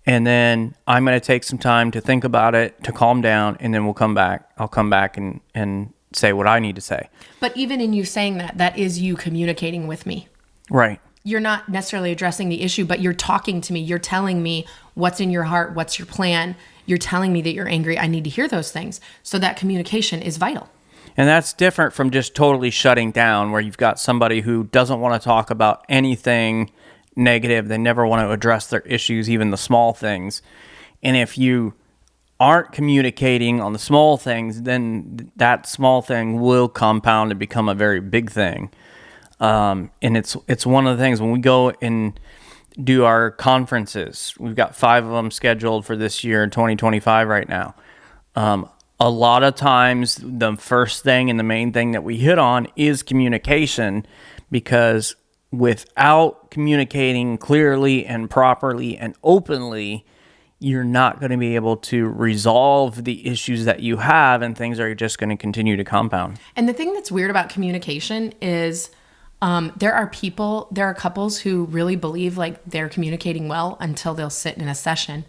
and then I'm going to take some time to think about it, to calm down, and then we'll come back. I'll come back and say what I need to say. But even in you saying that, that is you communicating with me. Right. You're not necessarily addressing the issue, but you're talking to me. You're telling me what's in your heart, what's your plan. You're telling me that you're angry. I need to hear those things. So that communication is vital. And that's different from just totally shutting down, where you've got somebody who doesn't want to talk about anything negative. They never want to address their issues, even the small things. And if you aren't communicating on the small things, then that small thing will compound and become a very big thing. And it's one of the things when we go and do our conferences, we've got 5 of them scheduled for this year in 2025 right now. A lot of times the first thing and the main thing that we hit on is communication, because without communicating clearly and properly and openly, you're not going to be able to resolve the issues that you have, and things are just going to continue to compound. And the thing that's weird about communication is there are couples who really believe like they're communicating well until they'll sit in a session,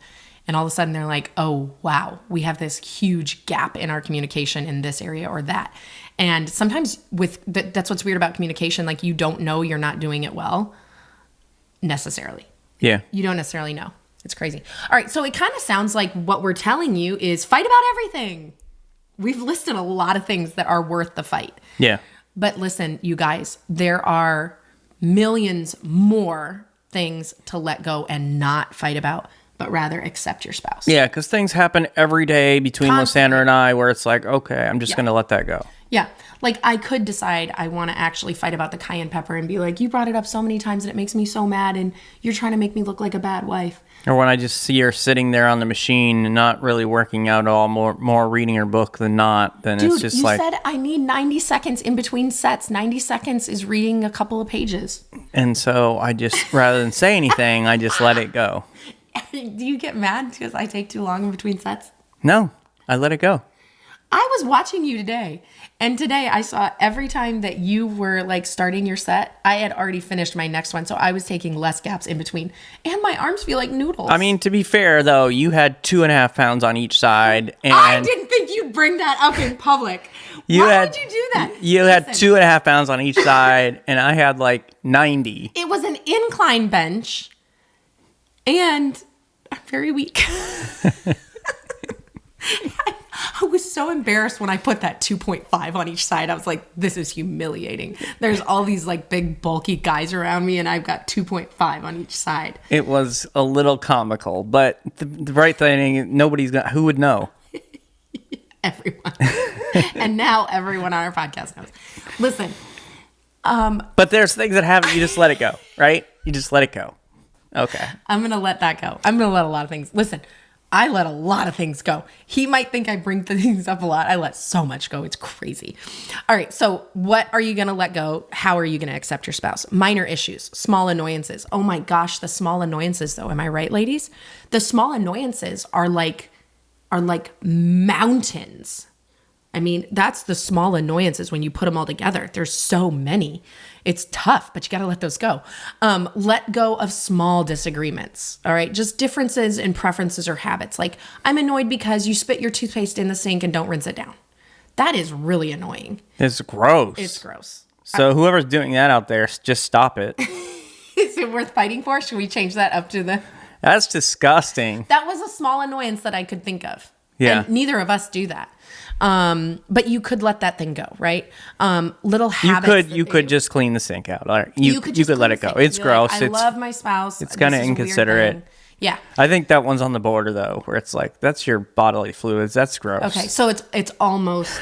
and all of a sudden they're like, oh, wow, we have this huge gap in our communication in this area or that. And sometimes that's what's weird about communication. Like, you don't know you're not doing it well necessarily. Yeah. You don't necessarily know. It's crazy. All right. So it kind of sounds like what we're telling you is fight about everything. We've listed a lot of things that are worth the fight. Yeah. But listen, you guys, there are millions more things to let go and not fight about, but rather accept your spouse. Yeah, because things happen every day between Lysandra and I where it's like, okay, I'm just going to let that go. Yeah. Like, I could decide I want to actually fight about the cayenne pepper and be like, you brought it up so many times and it makes me so mad and you're trying to make me look like a bad wife. Or when I just see her sitting there on the machine and not really working out at all, more reading her book than not, then Dude, it's just you like... said I need 90 seconds in between sets. 90 seconds is reading a couple of pages. And so I just, rather than say anything, I just let it go. Do you get mad because I take too long in between sets? No, I let it go. I was watching you today, and today I saw every time that you were like starting your set, I had already finished my next one, so I was taking less gaps in between, and my arms feel like noodles. I mean, to be fair, though, you had 2.5 pounds on each side. And I didn't think you'd bring that up in public. Why would you do that? You had 2.5 pounds on each side, and I had like 90. It was an incline bench, and I'm very weak. I was so embarrassed when I put that 2.5 on each side. I was like, this is humiliating. There's all these like big bulky guys around me and I've got 2.5 on each side. It was a little comical, but the right thing, who would know? Everyone. And now everyone on our podcast knows. Listen. But there's things that happen, you just let it go, right? You just let it go. Okay. I'm going to let that go. I'm going to let a lot of things. Listen. I let a lot of things go. He might think I bring things up a lot. I let so much go. It's crazy. All right. So what are you going to let go? How are you going to accept your spouse? Minor issues, small annoyances. Oh my gosh. The small annoyances though. Am I right, ladies? The small annoyances are like mountains. I mean, that's the small annoyances when you put them all together. There's so many. It's tough, but you got to let those go. Let go of small disagreements. All right. Just differences in preferences or habits. Like, I'm annoyed because you spit your toothpaste in the sink and don't rinse it down. That is really annoying. It's gross. It's gross. So whoever's doing that out there, just stop it. Is it worth fighting for? Should we change that up to the... That's disgusting. That was a small annoyance that I could think of. Yeah. And neither of us do that. But you could let that thing go, right? Little habits. You could just clean the sink out. All right. You could let it go. It's gross. Like, I love my spouse. It's kind of inconsiderate. Yeah. I think that one's on the border though, where it's like, that's your bodily fluids. That's gross. Okay. So it's almost,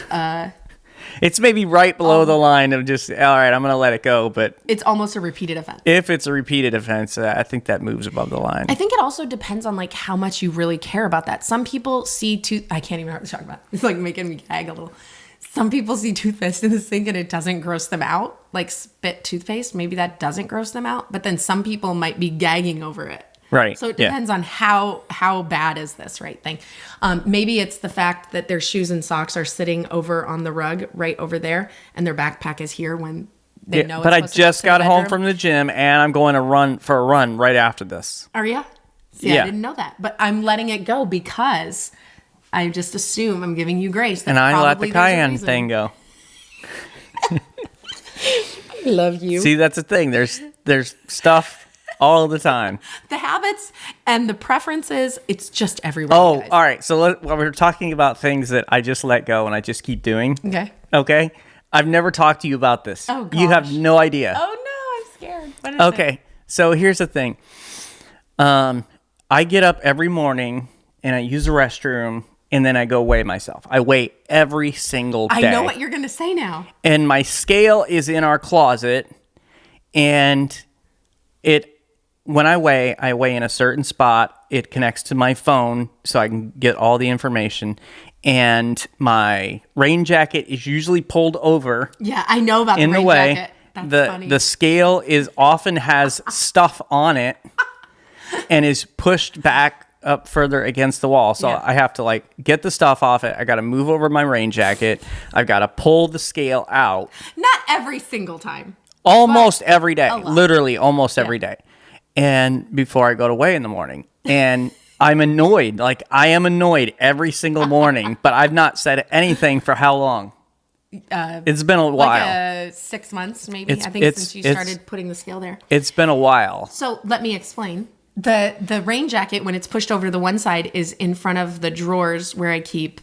it's maybe right below the line of just, all right, I'm going to let it go. But it's almost a repeated offense. If it's a repeated offense, I think that moves above the line. I think it also depends on like how much you really care about that. Some people see I can't even know what to talk about. It's like making me gag a little. Some people see toothpaste in the sink and it doesn't gross them out. Like spit toothpaste, maybe that doesn't gross them out. But then some people might be gagging over it. Right. So it depends on how bad is this right thing. Maybe it's the fact that their shoes and socks are sitting over on the rug right over there and their backpack is here when They know. But I it's supposed to just go to got the home bedroom. from the gym, and I'm going to run for a run right after this. Are you? See, Yeah. I didn't know that, but I'm letting it go because I just assume I'm giving you grace. That And I let the probably there's a cayenne reason. thing go. I love you. See, that's the thing. There's stuff all the time. The habits and the preferences, it's just everywhere. Oh, you guys. all right. So we're talking about things that I just let go and I just keep doing. Okay. Okay. I've never talked to you about this. Oh, You have gosh. no idea. Oh no, I'm scared. What is it? Okay. So here's the thing. I get up every morning and I use the restroom and then I go weigh myself. I weigh every single day. I know what you're going to say now. And my scale is in our closet, and when I weigh in a certain spot. It connects to my phone so I can get all the information, and my rain jacket is usually pulled over Yeah, I know about in the the rain way. jacket. That's funny. The scale is often has stuff on it and is pushed back up further against the wall. So Yeah. I have to get the stuff off it. I got to move over my rain jacket. I've got to pull the scale out Not every single time. almost every day, lot. literally almost every day. And before I go to weigh in the morning, and I'm annoyed. I am annoyed every single morning, but I've not said anything for how long? It's been a while. 6 months, maybe. It's- I think it's- since you it's- started putting the scale there. It's been a while. So let me explain. The rain jacket, when it's pushed over to the one side, is in front of the drawers where I keep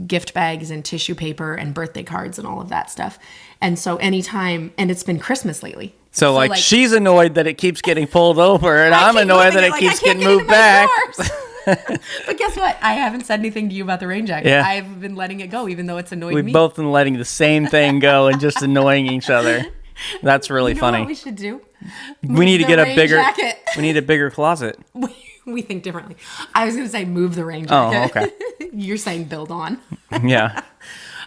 gift bags and tissue paper and birthday cards and all of that stuff. And so anytime, and it's been Christmas lately. So she's annoyed that it keeps getting pulled over, and I'm keep annoyed that moving it keeps I can't getting moved get back. into my drawers. But guess what? I haven't said anything to you about the rain jacket. Yeah. I've been letting it go, even though it's annoyed We've me. both been letting the same thing go and just annoying each other. That's really You know funny. what we should do? We need to the get a rain bigger. jacket. We need a bigger closet. We think differently. I was going to say move the rain Oh, jacket. okay. You're saying build on. Yeah.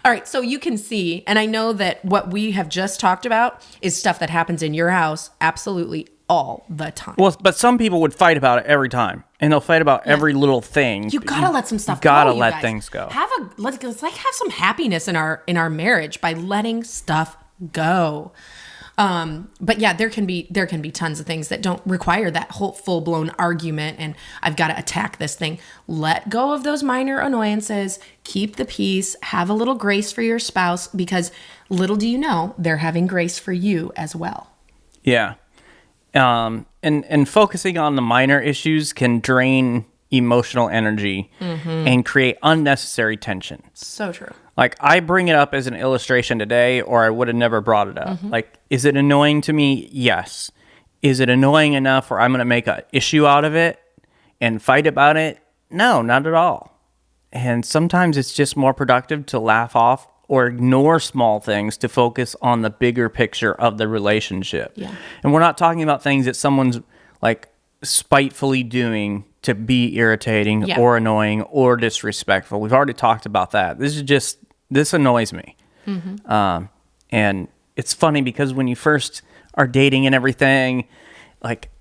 All right, so you can see, and I know that what we have just talked about is stuff that happens in your house absolutely all the time. Well, but some people would fight about it every time, and they'll fight about every little thing. You gotta let some stuff gotta go. You let guys. things go. Let's have some happiness in our marriage by letting stuff go. But yeah, there can be tons of things that don't require that whole full blown argument. And I've got to attack this thing. Let go of those minor annoyances. Keep the peace. Have a little grace for your spouse, because little do you know, they're having grace for you as well. Yeah. And focusing on the minor issues can drain emotional energy and create unnecessary tension. So true. I bring it up as an illustration today, or I would have never brought it up. Is it annoying to me? Yes. Is it annoying enough where I'm going to make an issue out of it and fight about it? No, not at all. And sometimes it's just more productive to laugh off or ignore small things to focus on the bigger picture of the relationship. Yeah. And we're not talking about things that someone's spitefully doing to be irritating Yeah. or annoying or disrespectful. We've already talked about that. This annoys me. And it's funny because when you first are dating and everything,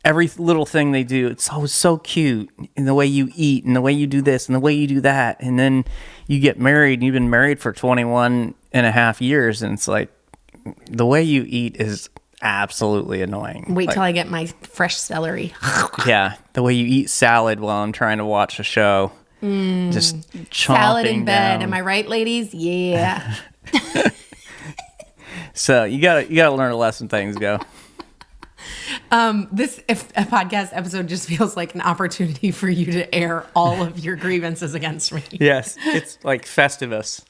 every little thing they do, it's always so cute, and the way you eat and the way you do this and the way you do that. And then you get married and you've been married for 21 and a half years. And it's the way you eat is absolutely annoying. Wait till I get my fresh celery. Yeah. The way you eat salad while I'm trying to watch a show. Just chomping Salad in bed. down. Am I right, ladies? Yeah. So you gotta learn to let some things go. If a podcast episode just feels like an opportunity for you to air all of your grievances against me. Yes, it's like Festivus.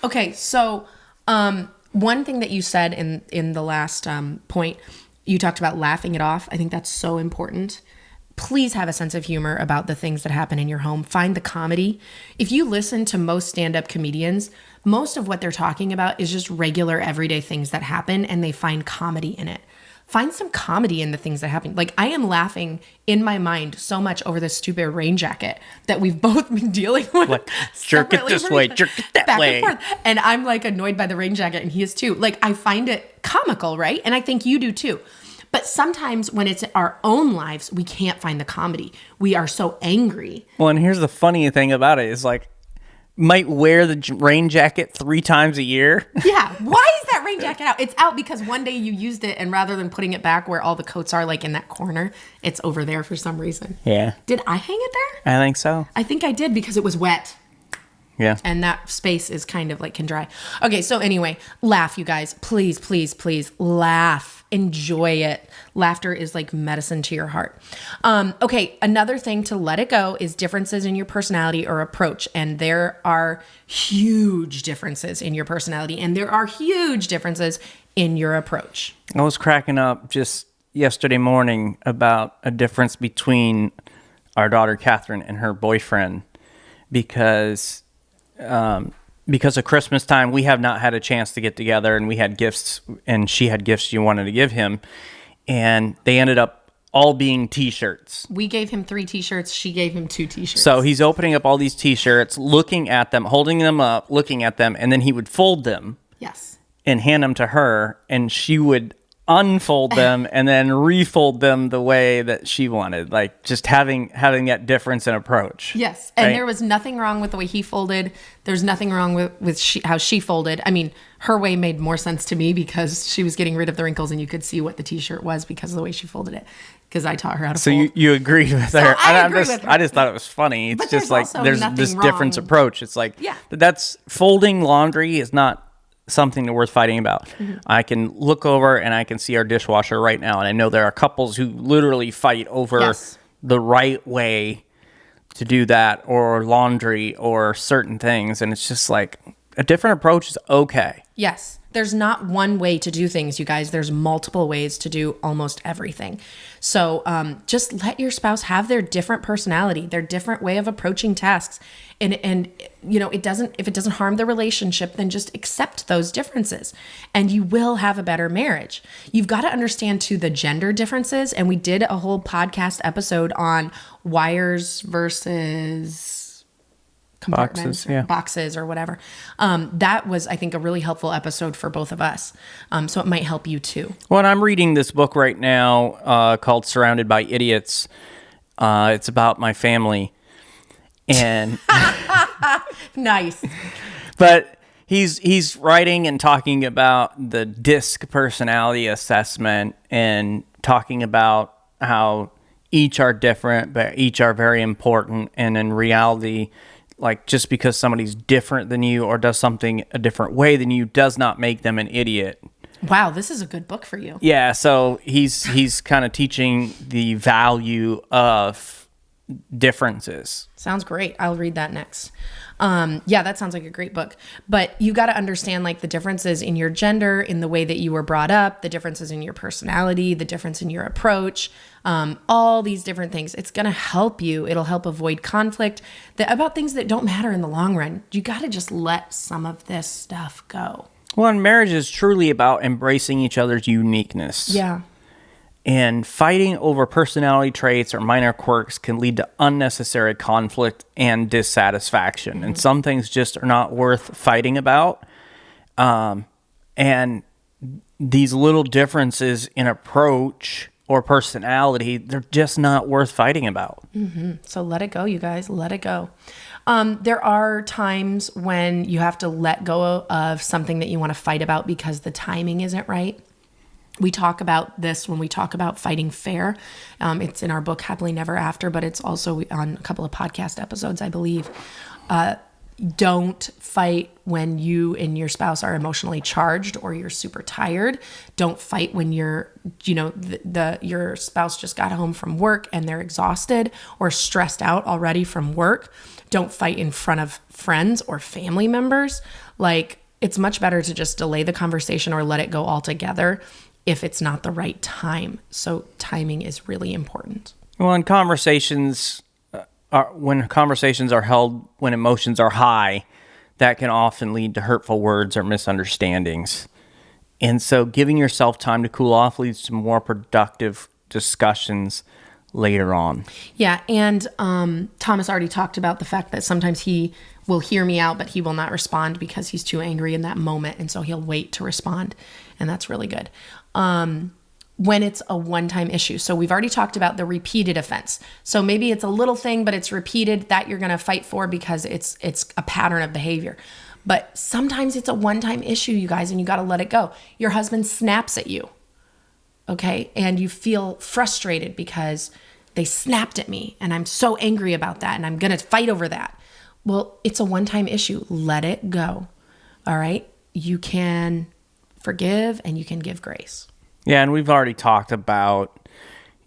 Okay, so one thing that you said in the last point, you talked about laughing it off. I think that's so important. Please have a sense of humor about the things that happen in your home. Find the comedy. If you listen to most stand-up comedians, most of what they're talking about is just regular everyday things that happen, and they find comedy in it. Find some comedy in the things that happen. I am laughing in my mind so much over this stupid rain jacket that we've both been dealing with. Jerk it separately this from way, each other, jerk it that back way. and forth. And I'm annoyed by the rain jacket, and he is too. I find it comical, right? And I think you do too. But sometimes when it's our own lives, we can't find the comedy. We are so angry. Well, and here's the funny thing about it is might wear the rain jacket 3 times a year. Yeah. Why is that rain jacket out? It's out because one day you used it, and rather than putting it back where all the coats are, like in that corner, it's over there for some reason. Yeah. Did I hang it there? I think so. I think I did because it was wet. Yeah. And that space is kind of like can dry. Okay, so anyway, laugh, you guys. Please, please, please laugh. Enjoy it. Laughter is like medicine to your heart. Okay, another thing to let it go is differences in your personality or approach. And there are huge differences in your personality, and there are huge differences in your approach. I was cracking up just yesterday morning about a difference between our daughter Catherine and her boyfriend because of Christmas time, we have not had a chance to get together, and we had gifts, and she had gifts she wanted to give him, and they ended up all being T-shirts. We gave him 3 T-shirts. She gave him 2 T-shirts. So he's opening up all these T-shirts, looking at them, holding them up, looking at them, and then he would fold them. Yes. And hand them to her, and she would unfold them and then refold them the way that she wanted, like just having that difference in approach. Yes, and right? There was nothing wrong with the way he folded. There's nothing wrong with how she folded. I mean, her way made more sense to me because she was getting rid of the wrinkles, and you could see what the T-shirt was because of the way she folded it. Because I taught her how to fold. So you agreed with her. I agree with her. I just thought it was funny. It's But just there's like there's also this nothing difference wrong. approach. It's like that's folding laundry is not something worth fighting about. Mm-hmm. I can look over and I can see our dishwasher right now, and I know there are couples who literally fight over the right way to do that, or laundry, or certain things, and it's just like a different approach is okay. Yes. There's not one way to do things, you guys. There's multiple ways to do almost everything. So just let your spouse have their different personality, their different way of approaching tasks. And you know, if it doesn't harm the relationship, then just accept those differences and you will have a better marriage. You've got to understand too the gender differences. And we did a whole podcast episode on wires versus compartments, boxes or whatever. That was, I think, a really helpful episode for both of us. So it might help you too. Well, and I'm reading this book right now called Surrounded by Idiots. It's about my family. And nice. But he's writing and talking about the DISC personality assessment and talking about how each are different, but each are very important. And in reality, like just because somebody's different than you or does something a different way than you does not make them an idiot. Wow, this is a good book for you. Yeah, so he's kind of teaching the value of differences. Sounds great. I'll read that next. Yeah, that sounds like a great book. But you got to understand like the differences in your gender, in the way that you were brought up, the differences in your personality, the difference in your approach, all these different things. It's going to help you. It'll help avoid conflict about things that don't matter in the long run. You got to just let some of this stuff go. Well, and marriage is truly about embracing each other's uniqueness. Yeah. And fighting over personality traits or minor quirks can lead to unnecessary conflict and dissatisfaction. Mm-hmm. And some things just are not worth fighting about. And these little differences in approach or personality, they're just not worth fighting about. Mm-hmm. So let it go, you guys. Let it go. There are times when you have to let go of something that you want to fight about because the timing isn't right. We talk about this when we talk about fighting fair. It's in our book, Happily Never After, but it's also on a couple of podcast episodes, I believe. Don't fight when you and your spouse are emotionally charged or you're super tired. Don't fight when your spouse just got home from work and they're exhausted or stressed out already from work. Don't fight in front of friends or family members. Like, it's much better to just delay the conversation or let it go altogether if it's not the right time. So timing is really important. Well, in conversations, when conversations are held when emotions are high, that can often lead to hurtful words or misunderstandings. And so giving yourself time to cool off leads to more productive discussions later on. Yeah, and Thomas already talked about the fact that sometimes he will hear me out, but he will not respond because he's too angry in that moment, and so he'll wait to respond, and that's really good. when it's a one-time issue. So we've already talked about the repeated offense. So maybe it's a little thing, but it's repeated that you're going to fight for because it's a pattern of behavior. But sometimes it's a one-time issue, you guys, and you got to let it go. Your husband snaps at you, okay? And you feel frustrated because they snapped at me and I'm so angry about that and I'm going to fight over that. Well, it's a one-time issue. Let it go, all right? You can forgive and you can give grace. Yeah, and we've already talked about,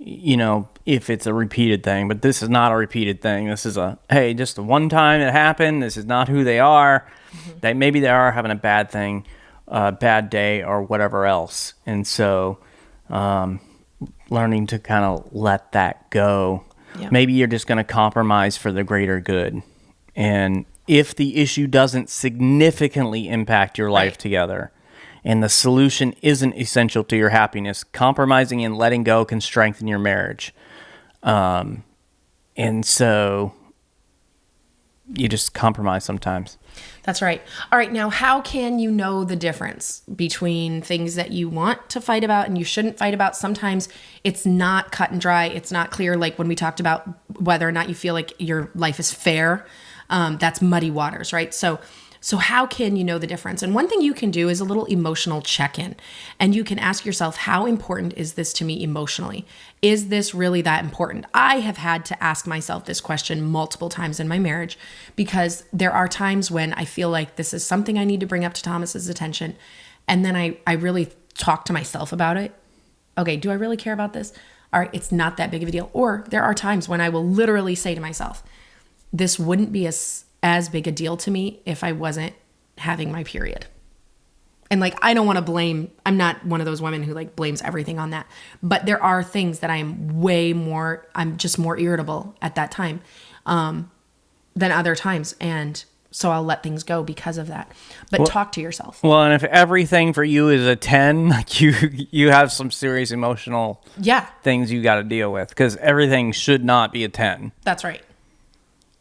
if it's a repeated thing, but this is not a repeated thing. This is just a one time it happened. This is not who they are. Mm-hmm. Maybe they are having a bad thing, bad day or whatever else. And so learning to kind of let that go. Yeah. Maybe you're just going to compromise for the greater good. And if the issue doesn't significantly impact your life together, and the solution isn't essential to your happiness, compromising and letting go can strengthen your marriage. And so you just compromise sometimes. That's right. All right. Now, how can you know the difference between things that you want to fight about and you shouldn't fight about? Sometimes it's not cut and dry. It's not clear. Like when we talked about whether or not you feel like your life is fair, that's muddy waters, right? So how can you know the difference? And one thing you can do is a little emotional check-in. And you can ask yourself, how important is this to me emotionally? Is this really that important? I have had to ask myself this question multiple times in my marriage because there are times when I feel like this is something I need to bring up to Thomas's attention. And then I really talk to myself about it. Okay, do I really care about this? All right, it's not that big of a deal. Or there are times when I will literally say to myself, this wouldn't be as big a deal to me if I wasn't having my period. And I don't want to blame, I'm not one of those women who blames everything on that. But there are things that I'm just more irritable at that time than other times. And so I'll let things go because of that. But talk to yourself. Well, and if everything for you is a 10, you have some serious emotional things you got to deal with because everything should not be a 10. That's right.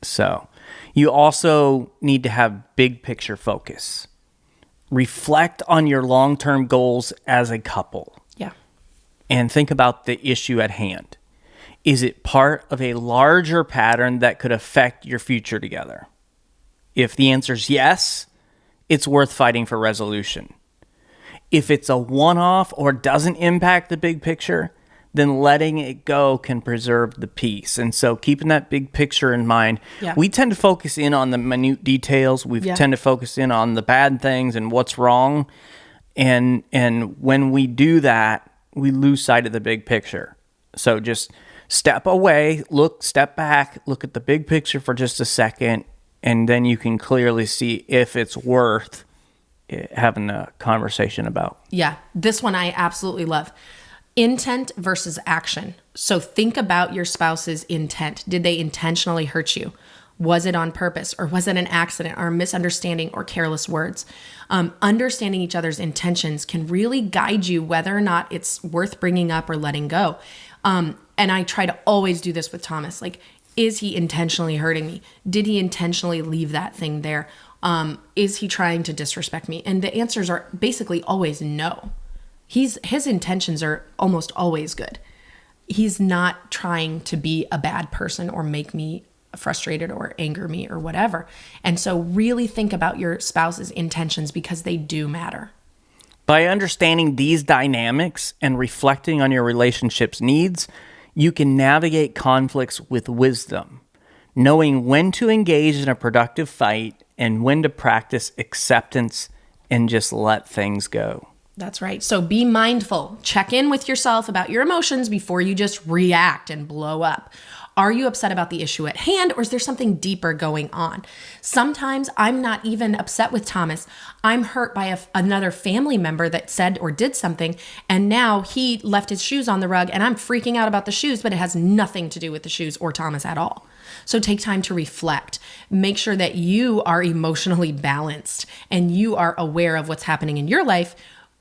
So you also need to have big picture focus. Reflect on your long-term goals as a couple. Yeah. And think about the issue at hand. Is it part of a larger pattern that could affect your future together? If the answer is yes, it's worth fighting for resolution. If it's a one-off or doesn't impact the big picture, then letting it go can preserve the peace. And so keeping that big picture in mind, we tend to focus in on the minute details. We tend to focus in on the bad things and what's wrong. And when we do that, we lose sight of the big picture. So just step away, step back, look at the big picture for just a second, and then you can clearly see if it's worth having a conversation about. Yeah, this one I absolutely love. Intent versus action. So think about your spouse's intent. Did they intentionally hurt you? Was it on purpose, or was it an accident or a misunderstanding or careless words? Understanding each other's intentions can really guide you whether or not it's worth bringing up or letting go. And I try to always do this with Thomas. Is he intentionally hurting me? Did he intentionally leave that thing there? Is he trying to disrespect me? And the answers are basically always no. His intentions are almost always good. He's not trying to be a bad person or make me frustrated or anger me or whatever. And so really think about your spouse's intentions because they do matter. By understanding these dynamics and reflecting on your relationship's needs, you can navigate conflicts with wisdom, knowing when to engage in a productive fight and when to practice acceptance and just let things go. That's right. So be mindful. Check in with yourself about your emotions before you just react and blow up. Are you upset about the issue at hand, or is there something deeper going on? Sometimes I'm not even upset with Thomas. I'm hurt by another family member that said or did something, and now he left his shoes on the rug, and I'm freaking out about the shoes, but it has nothing to do with the shoes or Thomas at all. So take time to reflect. Make sure that you are emotionally balanced and you are aware of what's happening in your life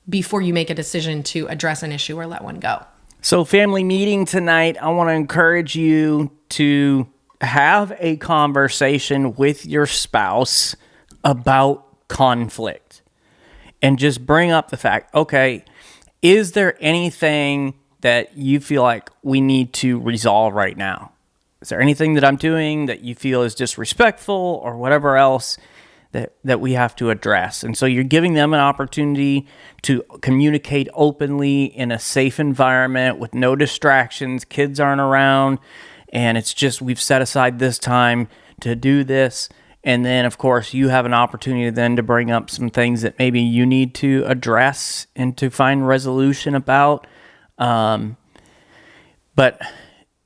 before you make a decision to address an issue or let one go. So family meeting tonight, I want to encourage you to have a conversation with your spouse about conflict and just bring up the fact, okay, is there anything that you feel like we need to resolve right now? Is there anything that I'm doing that you feel is disrespectful or whatever else that we have to address? And so you're giving them an opportunity to communicate openly in a safe environment with no distractions. Kids aren't around, and it's just we've set aside this time to do this. And then, of course, you have an opportunity then to bring up some things that maybe you need to address and to find resolution about. But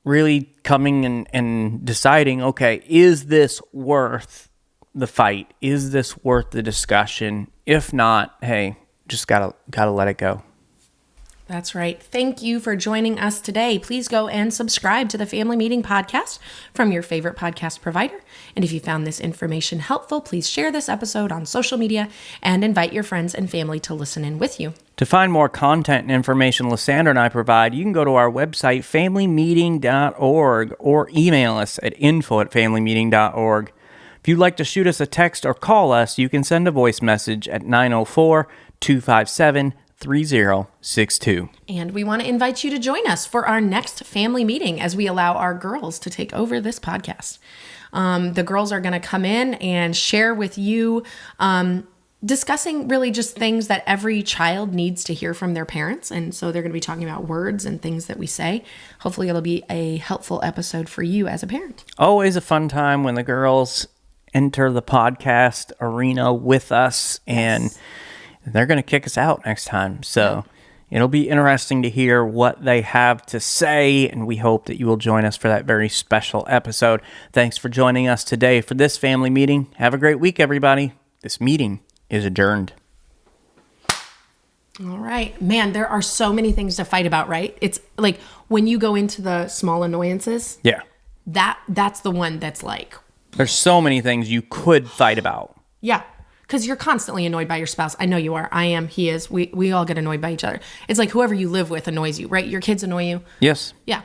really coming and deciding, okay, is this worth the fight? Is this worth the discussion? If not, hey, just gotta let it go. That's right. Thank you for joining us today. Please go and subscribe to the Family Meeting Podcast from your favorite podcast provider. And if you found this information helpful, please share this episode on social media and invite your friends and family to listen in with you. To find more content and information Lysandra and I provide, you can go to our website, familymeeting.org, or email us at info@familymeeting.org. If you'd like to shoot us a text or call us, you can send a voice message at 904-257-3062. And we want to invite you to join us for our next family meeting as we allow our girls to take over this podcast. The girls are going to come in and share with you, discussing really just things that every child needs to hear from their parents. And so they're going to be talking about words and things that we say. Hopefully it'll be a helpful episode for you as a parent. Always a fun time when the girls enter the podcast arena with us, and they're going to kick us out next time. So it'll be interesting to hear what they have to say, and we hope that you will join us for that very special episode. Thanks for joining us today for this family meeting. Have a great week, everybody. This meeting is adjourned. All right. Man, there are so many things to fight about, right? It's like when you go into the small annoyances. Yeah. That's the one that's like. There's so many things you could fight about. Yeah. Because you're constantly annoyed by your spouse. I know you are. I am. He is. We all get annoyed by each other. It's like whoever you live with annoys you, right? Your kids annoy you. Yes. Yeah.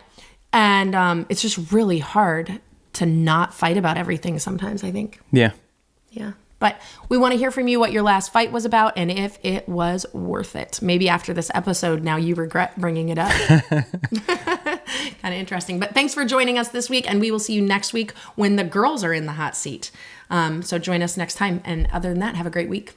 And it's just really hard to not fight about everything sometimes, I think. Yeah. Yeah. But we want to hear from you what your last fight was about and if it was worth it. Maybe after this episode, now you regret bringing it up. Kind of interesting. But thanks for joining us this week, and we will see you next week when the girls are in the hot seat. So join us next time. And other than that, have a great week.